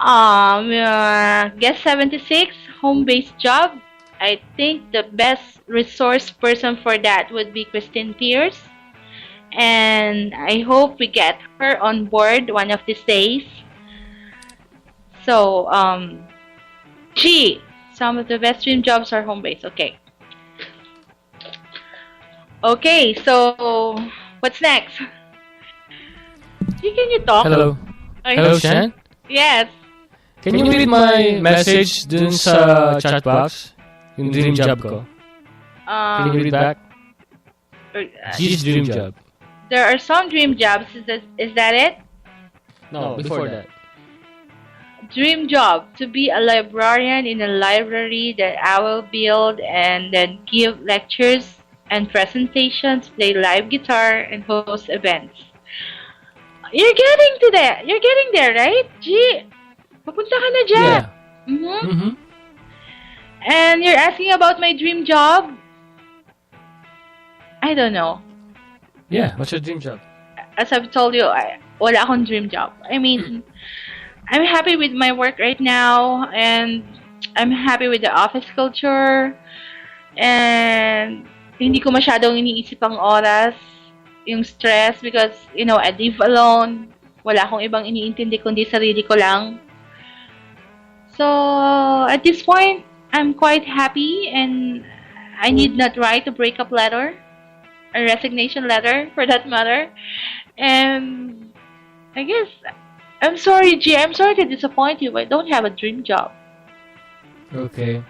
Guess 76, home-based job. I think the best resource person for that would be Christine Pierce. And I hope we get her on board one of these days. So, some of the best dream jobs are home-based. Okay. Okay, so what's next? Can you talk? Hello. Hello, Shan? Yes. Can you read my message dun sa chat box? Yung dream job ko. Can you read back? G's dream job. There are some dream jobs. Is that it? No, before that. Dream job, to be a librarian in a library that I will build and then give lectures and presentations, play live guitar, and host events. You're getting to that. You're getting there, right? Gee, papunta ka na dyan. Yeah. Mm-hmm. Mm-hmm. And you're asking about my dream job? I don't know. Yeah, what's your dream job? As I've told you, wala akong dream job. I mean, I'm happy with my work right now, and I'm happy with the office culture, and hindi ko masyadong iniisip ang oras, yung stress, because, you know, I live alone. Wala akong ibang iniintindi kundi sarili ko lang. So, at this point, I'm quite happy, and I need not write a breakup letter, a resignation letter, for that matter. And I guess, I'm sorry, G. I'm sorry to disappoint you, but I don't have a dream job. Okay.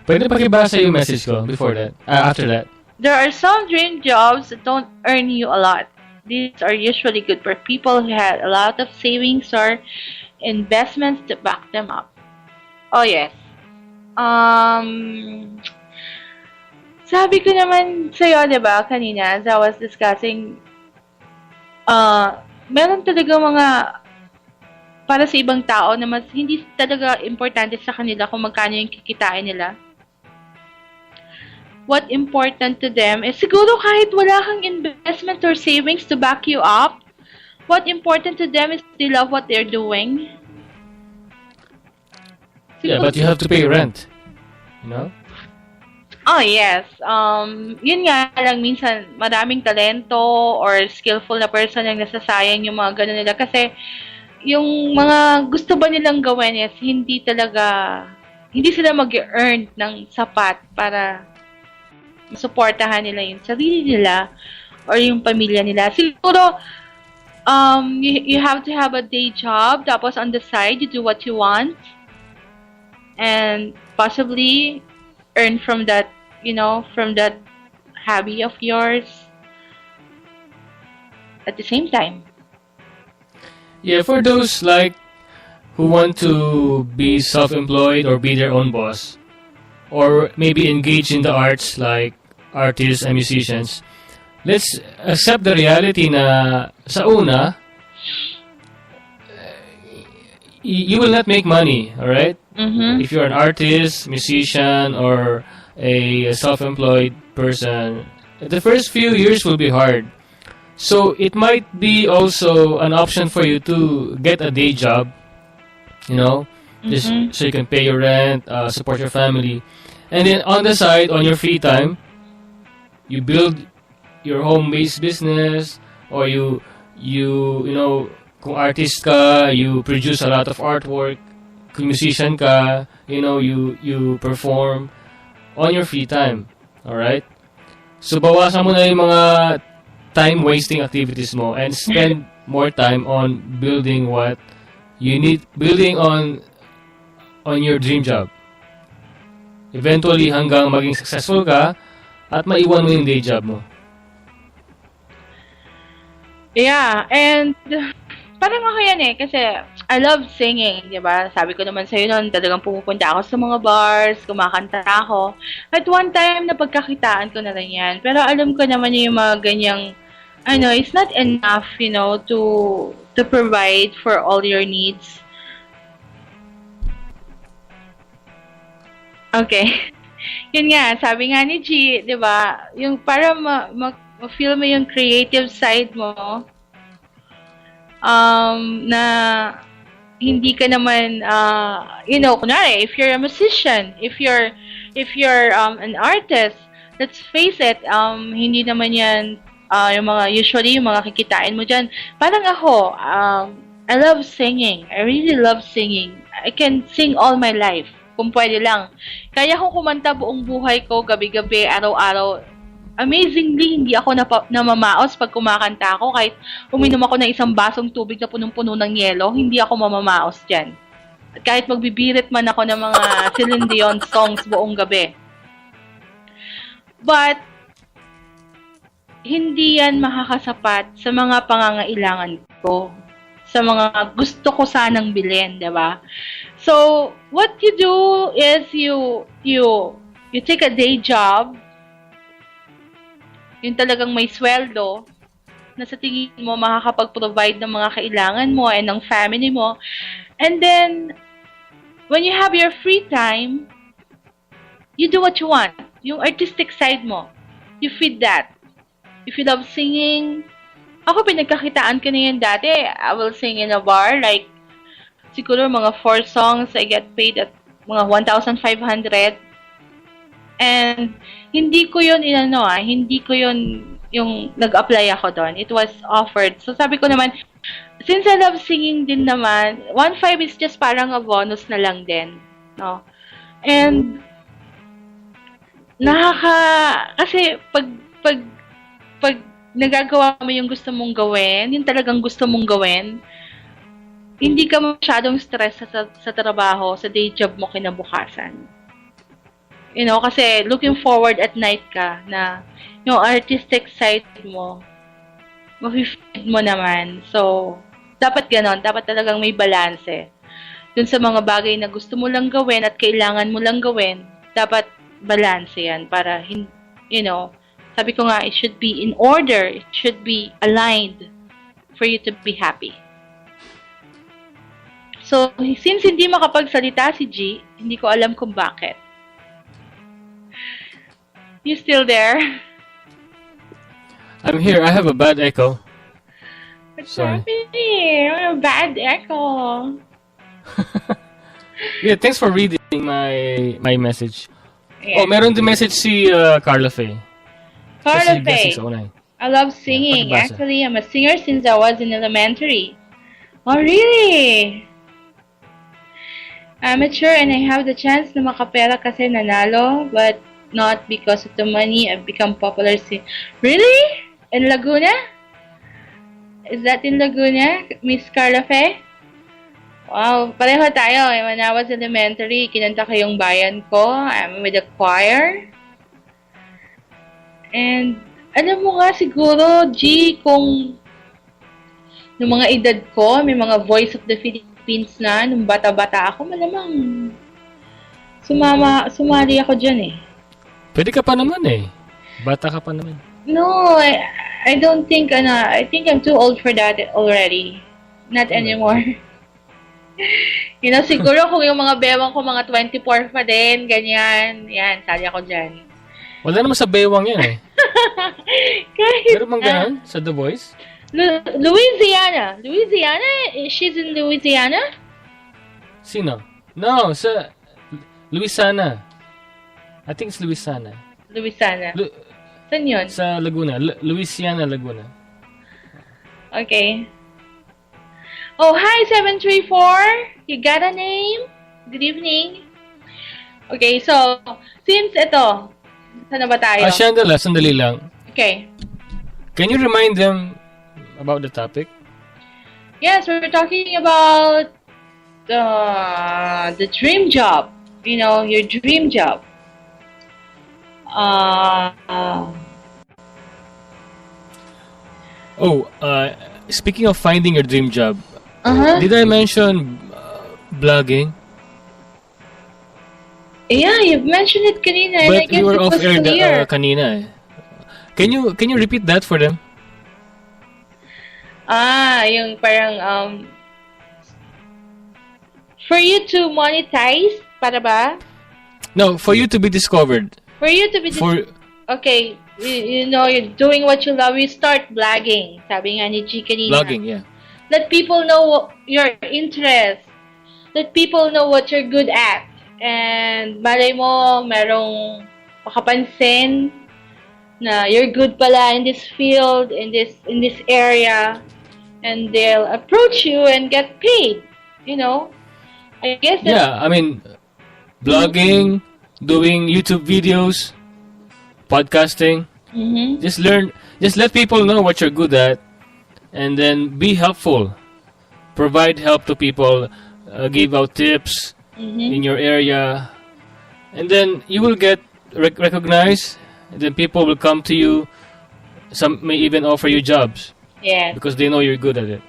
Pwede pakibasa yung message ko before that, after that. There are some dream jobs that don't earn you a lot. These are usually good for people who had a lot of savings or investments to back them up. Oh, yes. Sabi ko naman sa'yo, diba, kanina, as I was discussing, meron talaga mga para sa ibang tao na mas hindi talaga importante sa kanila kung magkano yung kikitain nila. What important to them is siguro kahit wala kang investment or savings to back you up, what important to them is they love what they're doing. Yeah, but you have to pay rent. You know? Oh, yes. Yun nga lang, minsan maraming talento or skillful na person ang nasasayang yung mga gano'n nila kasi yung mga gusto ba nilang gawin is hindi sila mag-earn ng sapat para masuportahan nila yung sarili nila or yung pamilya nila. Siguro, you have to have a day job, tapos on the side, you do what you want, and possibly earn from that, from that hobby of yours at the same time. Yeah, for those who want to be self-employed or be their own boss, or maybe engage in the arts like artists and musicians, let's accept the reality na sa una, you will not make money, alright? Mm-hmm. If you're an artist, musician, or a self-employed person, the first few years will be hard. So it might be also an option for you to get a day job, just so you can pay your rent, support your family. And then on the side, on your free time, you build your home-based business, or you kung artist ka, you produce a lot of artwork. Kung musician ka, you perform on your free time. Alright? So bawasan mo na yung mga time-wasting activities mo and spend more time on building what you need, building on your dream job. Eventually, hanggang maging successful ka at maiwan mo yung day job mo. Yeah, and parang ako yan kasi I love singing, di ba? Sabi ko naman sa'yo noon, talagang pumupunta ako sa mga bars, kumakanta ako. At one time, napagkakitaan ko na rin yan. Pero alam ko naman yung mga ganyang, it's not enough, to to provide for all your needs. Okay. Yun nga, sabi nga ni G, di ba, yung para ma-feel mo yung creative side mo, na hindi ka naman, kunwari, if you're a musician, if you're an artist, let's face it, hindi naman yan, yung mga, usually, yung mga kikitain mo dyan. Parang ako, I love singing. I really love singing. I can sing all my life. Kung pwede lang. Kaya kong kumanta buong buhay ko, gabi-gabi, araw-araw. Amazingly, hindi ako namamaos pag kumakanta ako. Kahit uminom ako ng isang basong tubig na punong-puno ng yelo, hindi ako mamamaos dyan. At kahit magbibirit man ako ng mga Celine Dion songs buong gabi. But, hindi yan makakasapat sa mga pangangailangan ko. Sa mga gusto ko sanang bilhin, di ba? So, what you do is you take a day job, yung talagang may sweldo, na sa tingin mo makakapag-provide ng mga kailangan mo and ng family mo. And then, when you have your free time, you do what you want. Yung artistic side mo, you feed that. If you love singing, ako pinagkakitaan ko na yun dati. I will sing in a bar, like, siguro mga 4 songs, I get paid at mga 1,500. And, hindi ko yun hindi ko yun yung nag-apply ako doon. It was offered. So, sabi ko naman, since I love singing din naman, 1,500 is just parang a bonus na lang din. No? And, kasi, pag nagagawa mo yung gusto mong gawin, yung talagang gusto mong gawin, hindi ka masyadong stress sa trabaho, sa day job mo kinabukasan. Kasi looking forward at night ka na yung artistic side mo, ma-feed mo naman. So, dapat ganon. Dapat talagang may balance. Dun sa mga bagay na gusto mo lang gawin at kailangan mo lang gawin, dapat balance yan para, sabi ko nga, it should be in order. It should be aligned for you to be happy. So, since hindi makapagsalita si G, hindi ko alam kung bakit. You still there? I'm here. I have a bad echo. What's happening? A bad echo. Yeah, thanks for reading my message. Yeah. Oh, meron din message si Carla Faye. Carla Faye, I love singing. Yeah, actually, I'm a singer since I was in elementary. Oh, really? Amateur and I have the chance na makapera kasi nanalo, but not because of the money. I've become popular singer. Really? In Laguna? Is that in Laguna, Miss Carla Faye? Wow, pareho tayo. When I was elementary, kinanta ko yung bayan ko. I'm with a choir. And, alam mo nga siguro, G, kung yung mga edad ko, may mga Voice of the Philippines na, nung bata-bata ako, malamang sumali ako dyan eh. Pwede ka pa naman eh. Bata ka pa naman. No, I don't think, I think I'm too old for that already. Not anymore. Siguro kung yung mga bewang ko, mga 24 pa din, ganyan, yan, sali ako dyan. Wala naman sa bewang yan eh. Kahit, meron bang ganun sa The Voice? Louisiana. She's in Louisiana? Sino? No, sa Louisiana. I think it's Louisiana. Saan yun? Sa Laguna. Louisiana, Laguna. Okay. Oh, hi, 734. You got a name? Good evening. Okay, so, since ito, saan na ba tayo? Shandala, sandali lang. Okay. Can you remind them about the topic? Yes, we're talking about the dream job. Your dream job. Speaking of finding your dream job, did I mention blogging? Yeah, you've mentioned it kanina. But you were off air kanina. Can you repeat that for them? Yung parang, for you to monetize, para ba? No, for you to be discovered. For you to be okay, you know, you're doing what you love, you start blogging. Sabi nga ni G kanina. Blogging, yeah. Let people know your interest. Let people know what you're good at. And malay mo, merong makapansin na you're good pala in this field, in this area, and they'll approach you and get paid. You know, I guess. Yeah, I mean, blogging, doing YouTube videos, podcasting. Mm-hmm. Just let people know what you're good at, and then be helpful. Provide help to people, give out tips in your area, and then you will get recognized. And then people will come to you. Some may even offer you jobs. Yeah. Because they know you're good at it.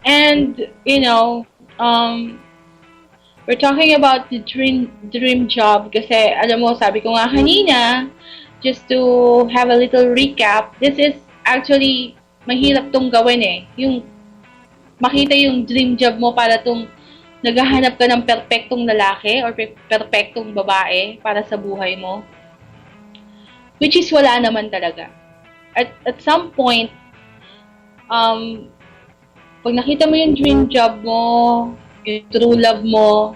And you know, we're talking about the dream job. Kasi alam mo, sabi ko nga kanina, just to have a little recap, this is actually mahirap tong gawin eh. Yung makita yung dream job mo para tong naghahanap ka ng perfectong lalaki or perfectong babae para sa buhay mo. Which is wala naman talaga. At some point, pag nakita mo yung dream job mo, yung true love mo,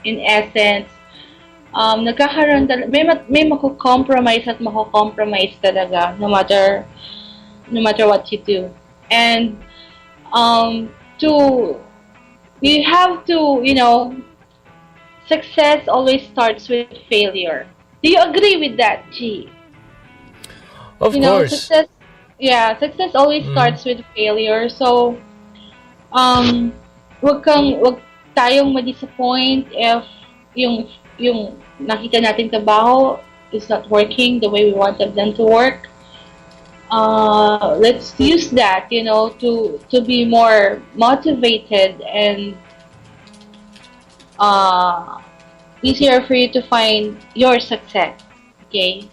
in essence, nagkakaroon talaga, may mako-compromise at mako-compromise talaga, no matter what you do. And, you have to, you know, success always starts with failure. Do you agree with that, G? Of course. Success always starts with failure. So, wag tayong ma-disappoint if yung nakita nating trabaho is not working the way we wanted them to work. Let's use that, you know, to be more motivated and easier for you to find your success. Okay?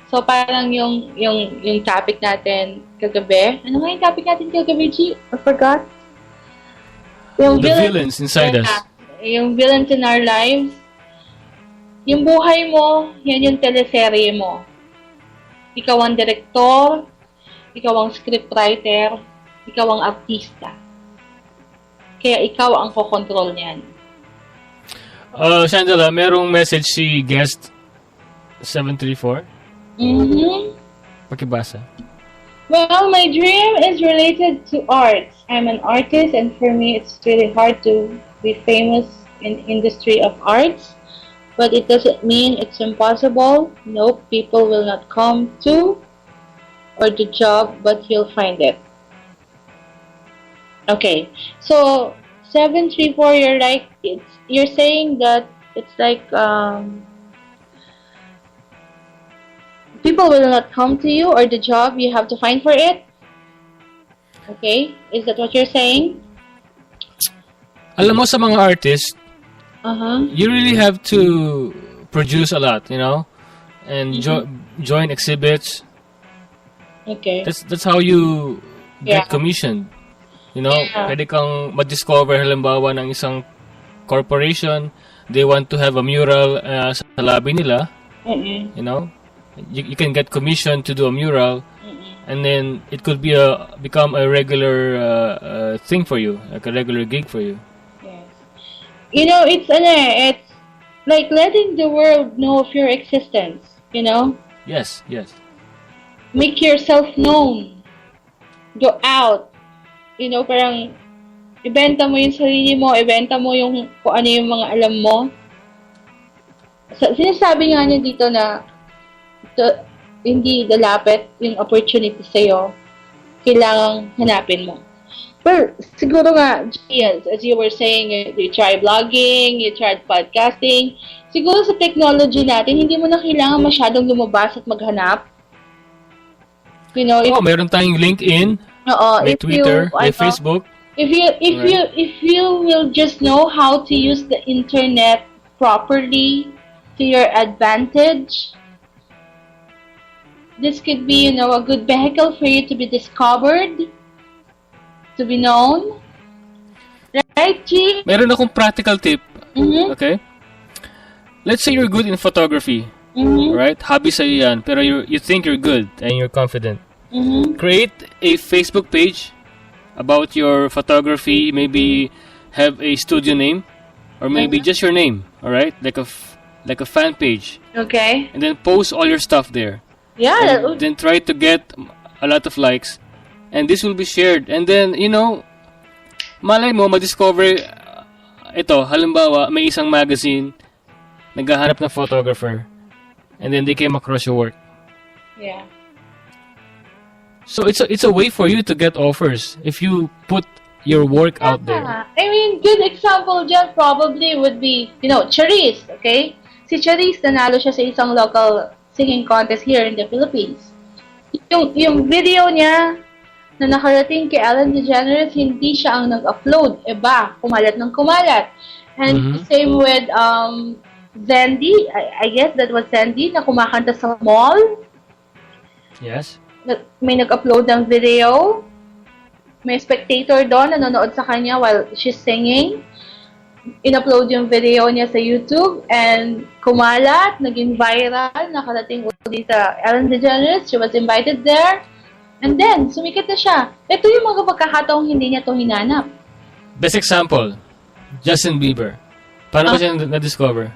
So, parang yung topic natin kagabi. Ano nga yung topic natin kagabi, G? I forgot. The villains inside us. Yung villains in our lives. Yung buhay mo, yan yung teleserye mo. Ikaw ang director, ikaw ang scriptwriter, ikaw ang artista. Kaya ikaw ang kokontrol niyan. Shandala, merong message si guest 734. Pakibasa. Well, my dream is related to arts. I'm an artist, and for me, it's really hard to be famous in industry of arts. But it doesn't mean it's impossible. No, people will not come to or the job, but you'll find it. Okay, so 734, you're saying that it's like people will not come to you or the job, you have to find for it. Okay, is that what you're saying? Alam mo, sa mga artist, you really have to produce a lot, you know, and join exhibits. Okay. That's how you get commissioned. You know, pwede kang ma-discover halimbawa ng isang corporation, they want to have a mural sa lobby nila. You know, you can get commissioned to do a mural, and then it could be become a regular thing for you, like a regular gig for you. You know, it's like letting the world know of your existence, you know? Yes. Make yourself known. Go out. You know, parang ibenta mo yung sarili mo, ibenta mo yung kung ano yung mga alam mo. Sinasabi nga niya dito na hindi lalapit yung opportunity sa'yo. Kailangang hanapin mo. Well, siguro nga, as you were saying, you tried blogging, you tried podcasting. Siguro sa technology natin, hindi mo na kailangan masyadong lumabas at maghanap. You know, meron tayong LinkedIn, may Twitter, may Facebook. If you will just know how to use the internet properly to your advantage, this could be, you know, a good vehicle for you to be discovered. to be known. Right, G? Meron akong practical tip. Mm-hmm. Okay? Let's say you're good in photography. Mm-hmm. Right? Hobby sa'yo yan. Pero you think you're good and you're confident. Mm-hmm. Create a Facebook page about your photography. Maybe have a studio name. Or maybe just your name. Alright? Like a fan page. Okay. And then post all your stuff there. Yeah. And then try to get a lot of likes. And this will be shared. And then, malay mo, ma-discover, ito, halimbawa, may isang magazine, naghahanap ng photographer. And then they came across your work. Yeah. So it's a way for you to get offers if you put your work out there. I mean, good example dyan probably would be, Charisse, okay? Si Charisse, nanalo siya sa isang local singing contest here in the Philippines. Yung video niya na nakarating kay Ellen DeGeneres, hindi siya ang nag-upload. Iba, kumalat ng kumalat. And same with Zandy, I guess that was Zandy, na kumakanta sa mall. Yes. May nag-upload ng video. May spectator doon, nanonood sa kanya while she's singing. In-upload yung video niya sa YouTube and kumalat, naging viral, nakarating ulit sa Ellen DeGeneres. She was invited there. And then, sumikat na siya. Ito yung mga pagkakataong hindi niya ito hinanap. Best example, Justin Bieber. Paano ba siya na-discover?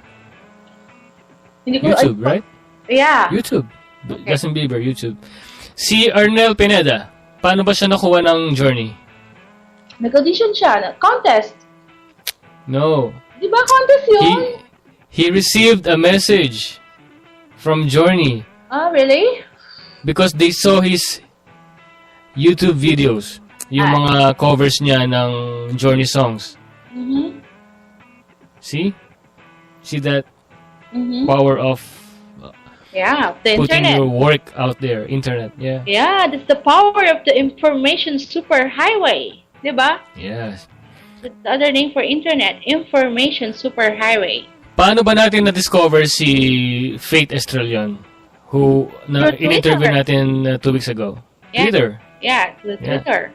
YouTube, right? Yeah. YouTube. Okay. Justin Bieber, YouTube. Si Arnel Pineda, paano ba siya nakuha ng Journey? Nag-audition siya. Contest. No. Di ba contest yun? He received a message from Journey. Ah, really? Because they saw his YouTube videos. Yung mga covers niya ng Journey songs. Mm-hmm. See? See that power of the putting internet. your work out there. Internet, yeah. Yeah, that's the power of the information superhighway. Diba? Yes. That's the other name for internet. Information superhighway. Paano ba natin na-discover si Faith Estrellan? Who in-interview natin 2 weeks ago? Yeah. Twitter. Yeah, the Twitter.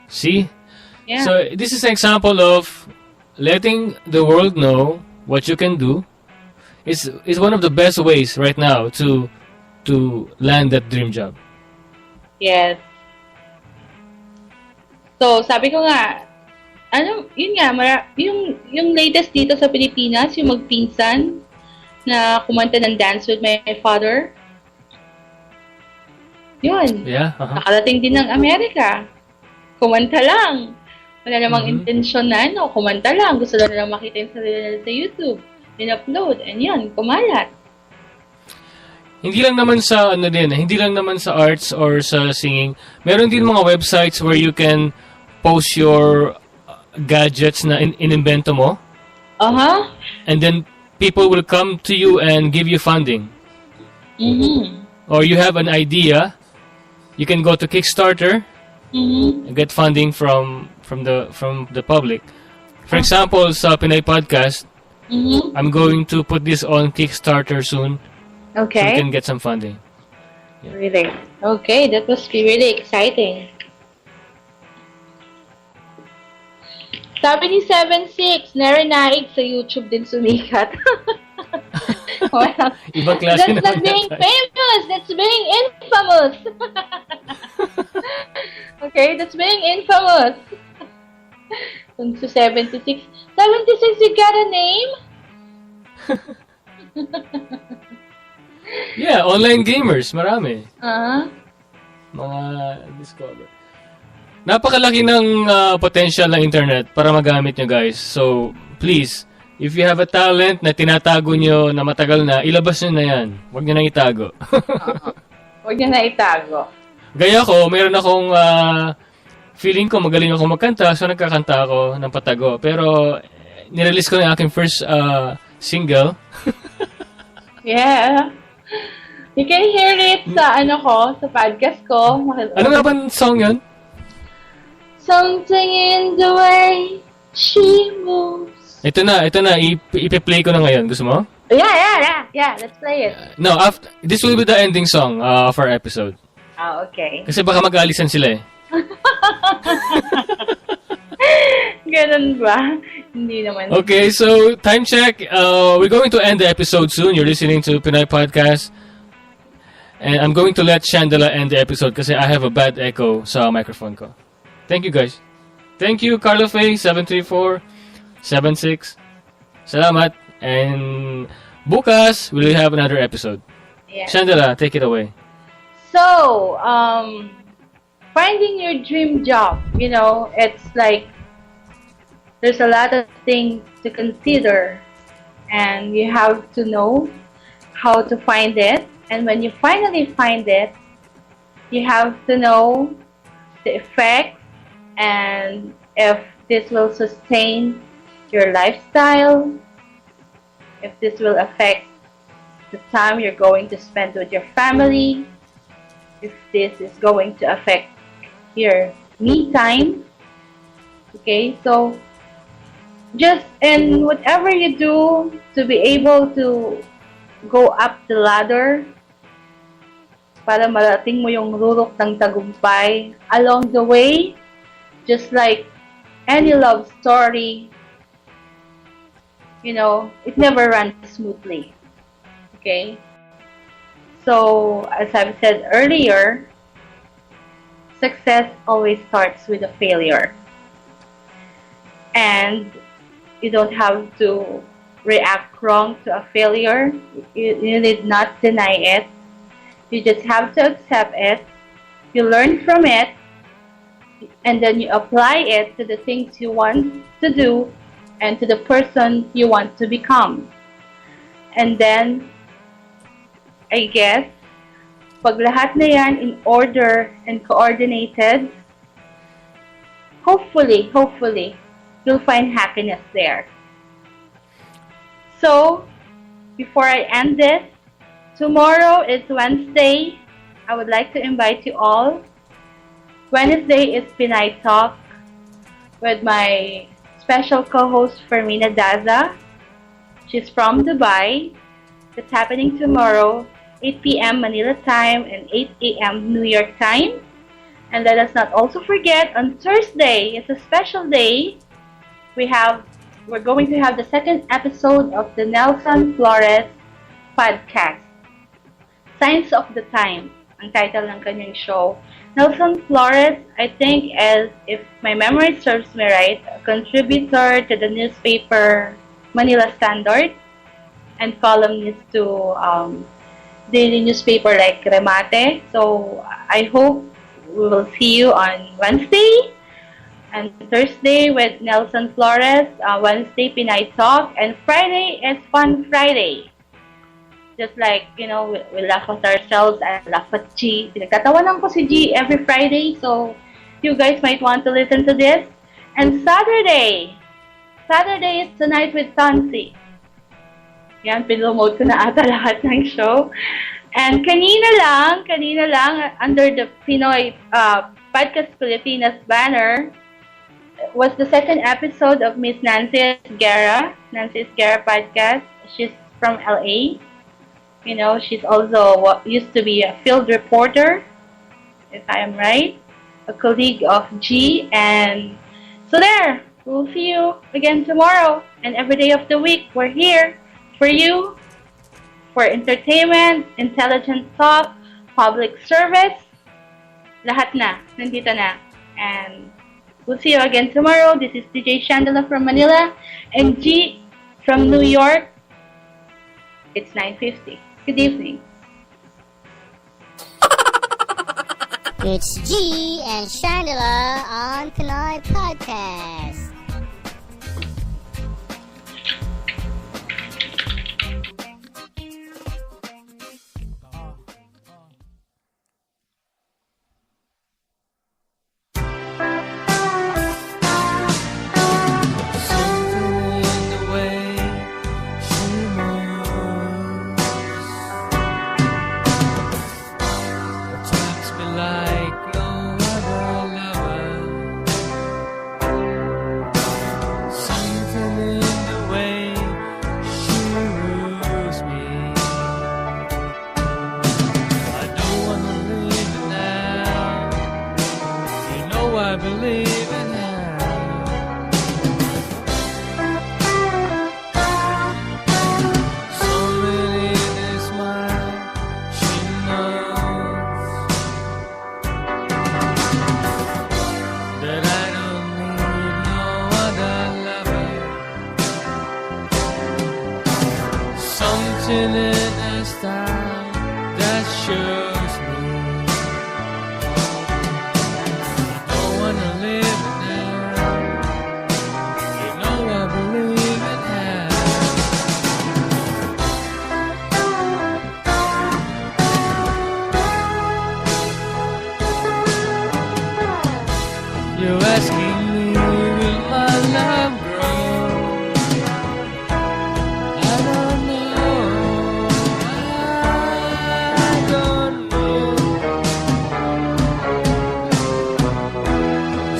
See? Yeah. So, this is an example of letting the world know what you can do. It's one of the best ways right now to land that dream job. Yes. So, sabi ko nga, yun nga, yung latest dito sa Pilipinas, yung magpinsan na kumanta ng Dance with My Father. Yun. Yeah. Nakarating din ng Amerika. Kumanta lang. Wala namang intensyon na kumanta lang. Gusto lang makita yung sarili nila sa YouTube. In-upload. And yun, kumalat. Hindi lang naman sa hindi lang naman sa arts or sa singing. Meron din mga websites where you can post your gadgets na inimbento mo. And then people will come to you and give you funding. Or you have an idea, you can go to Kickstarter and get funding from the public. For example, sa Pinay Podcast, I'm going to put this on Kickstarter soon. Okay. So we can get some funding. Yeah. Really? Okay, that must be really exciting. Sabi ni 7-6, narinaig sa YouTube din sumikat. Ibang klase That's not being famous. That's being infamous. Okay, that's being infamous. So 76. 76, you got a name? Yeah, online gamers, marami. Uh-huh. Mga discover. Napakalaki ng potential ng internet para magamit nyo, guys. So, please, if you have a talent na tinatago nyo na matagal na, ilabas nyo na yan. Huwag nyo na itago. Huwag nyo na itago. Gaya ko, meron akong feeling ko magaling ako magkanta, so nagkakanta ako ng patago. Pero, nirelease ko na yung aking first single. Yeah. You can hear it sa sa podcast ko. Ano nga ba song yun? Something in the way she moves. Ito na, ipi-play ko na ngayon. Gusto mo? Yeah, let's play it. No, this will be the ending song of our episode. Okay. Kasi baka mag-aalisan sila eh. Ganun ba? Hindi naman. Okay, so time check. We're going to end the episode soon. You're listening to Pinoy Podcast. And I'm going to let Chandela end the episode kasi I have a bad echo sa microphone ko. Thank you guys. Thank you, Carlo Faye, 734-76. Salamat. And bukas, we'll have another episode. Yeah. Chandela, take it away. So, finding your dream job, it's like there's a lot of things to consider, and you have to know how to find it. And when you finally find it, you have to know the effects and if this will sustain your lifestyle, if this will affect the time you're going to spend with your family, if this is going to affect your me time. Okay, so just in whatever you do to be able to go up the ladder para marating mo yung rurok ng tagumpay along the way, just like any love story, it never runs smoothly. Okay? So, as I've said earlier, success always starts with a failure. And you don't have to react wrong to a failure. You need not deny it. You just have to accept it. You learn from it. And then you apply it to the things you want to do and to the person you want to become. And then, I guess, pag lahat na yan in order and coordinated, hopefully, you'll find happiness there. So, before I end this, tomorrow is Wednesday. I would like to invite you all. Wednesday is Pinay Talk with my special co-host Fermina Daza. She's from Dubai. It's happening tomorrow, 8 p.m. Manila time and 8 a.m. New York time. And let us not also forget, on Thursday, it's a special day. We're going to have the second episode of the Nelson Flores podcast. Signs of the Time, ang title ng kanyang show. Nelson Flores, I think, is, if my memory serves me right, a contributor to the newspaper Manila Standard and columnist to daily newspaper like Remate. So I hope we will see you on Wednesday and Thursday with Nelson Flores, Wednesday Pinay Talk, and Friday is Fun Friday. Just like, we laugh at ourselves and laugh at G. Pinagtatawanan ko si G every Friday, so you guys might want to listen to this. And Saturday is Tonight with Tansi. Yan, pinromote ko na ata lahat ng show. And kanina lang, under the Pinoy Podcast Pilipinas banner, was the second episode of Miss Nancy Esguerra podcast. She's from LA. She's also used to be a field reporter, if I am right, a colleague of G. And so there, we'll see you again tomorrow. And every day of the week, we're here for you, for entertainment, intelligent talk, public service. Lahat na, nandito na. And we'll see you again tomorrow. This is DJ Chandela from Manila and G from New York. It's 9:50. Good evening. It's G and Chandela on Pinoy Podcast. living in a style that shows me I don't wanna live it now. You know I believe in hell. You're asking me, will my love grow? I don't know. I don't know.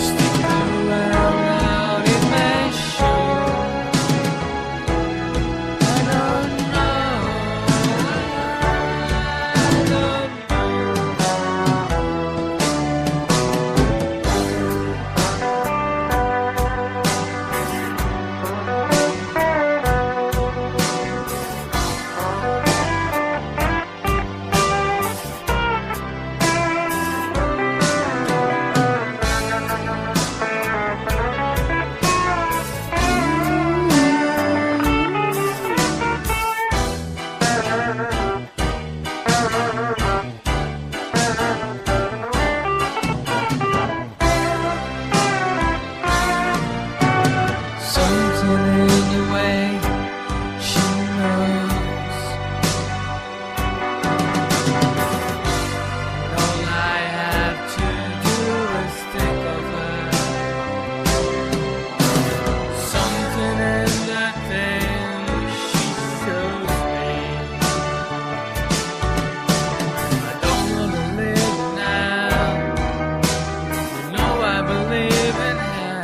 Sticking around now, it may show. I don't know. I don't know. Something in the way she knows. And all I have to do is think of her. Something in the things she shows me. I don't wanna live now. You know I believe in hell.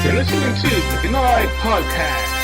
You're listening to the Pinoy Podcast.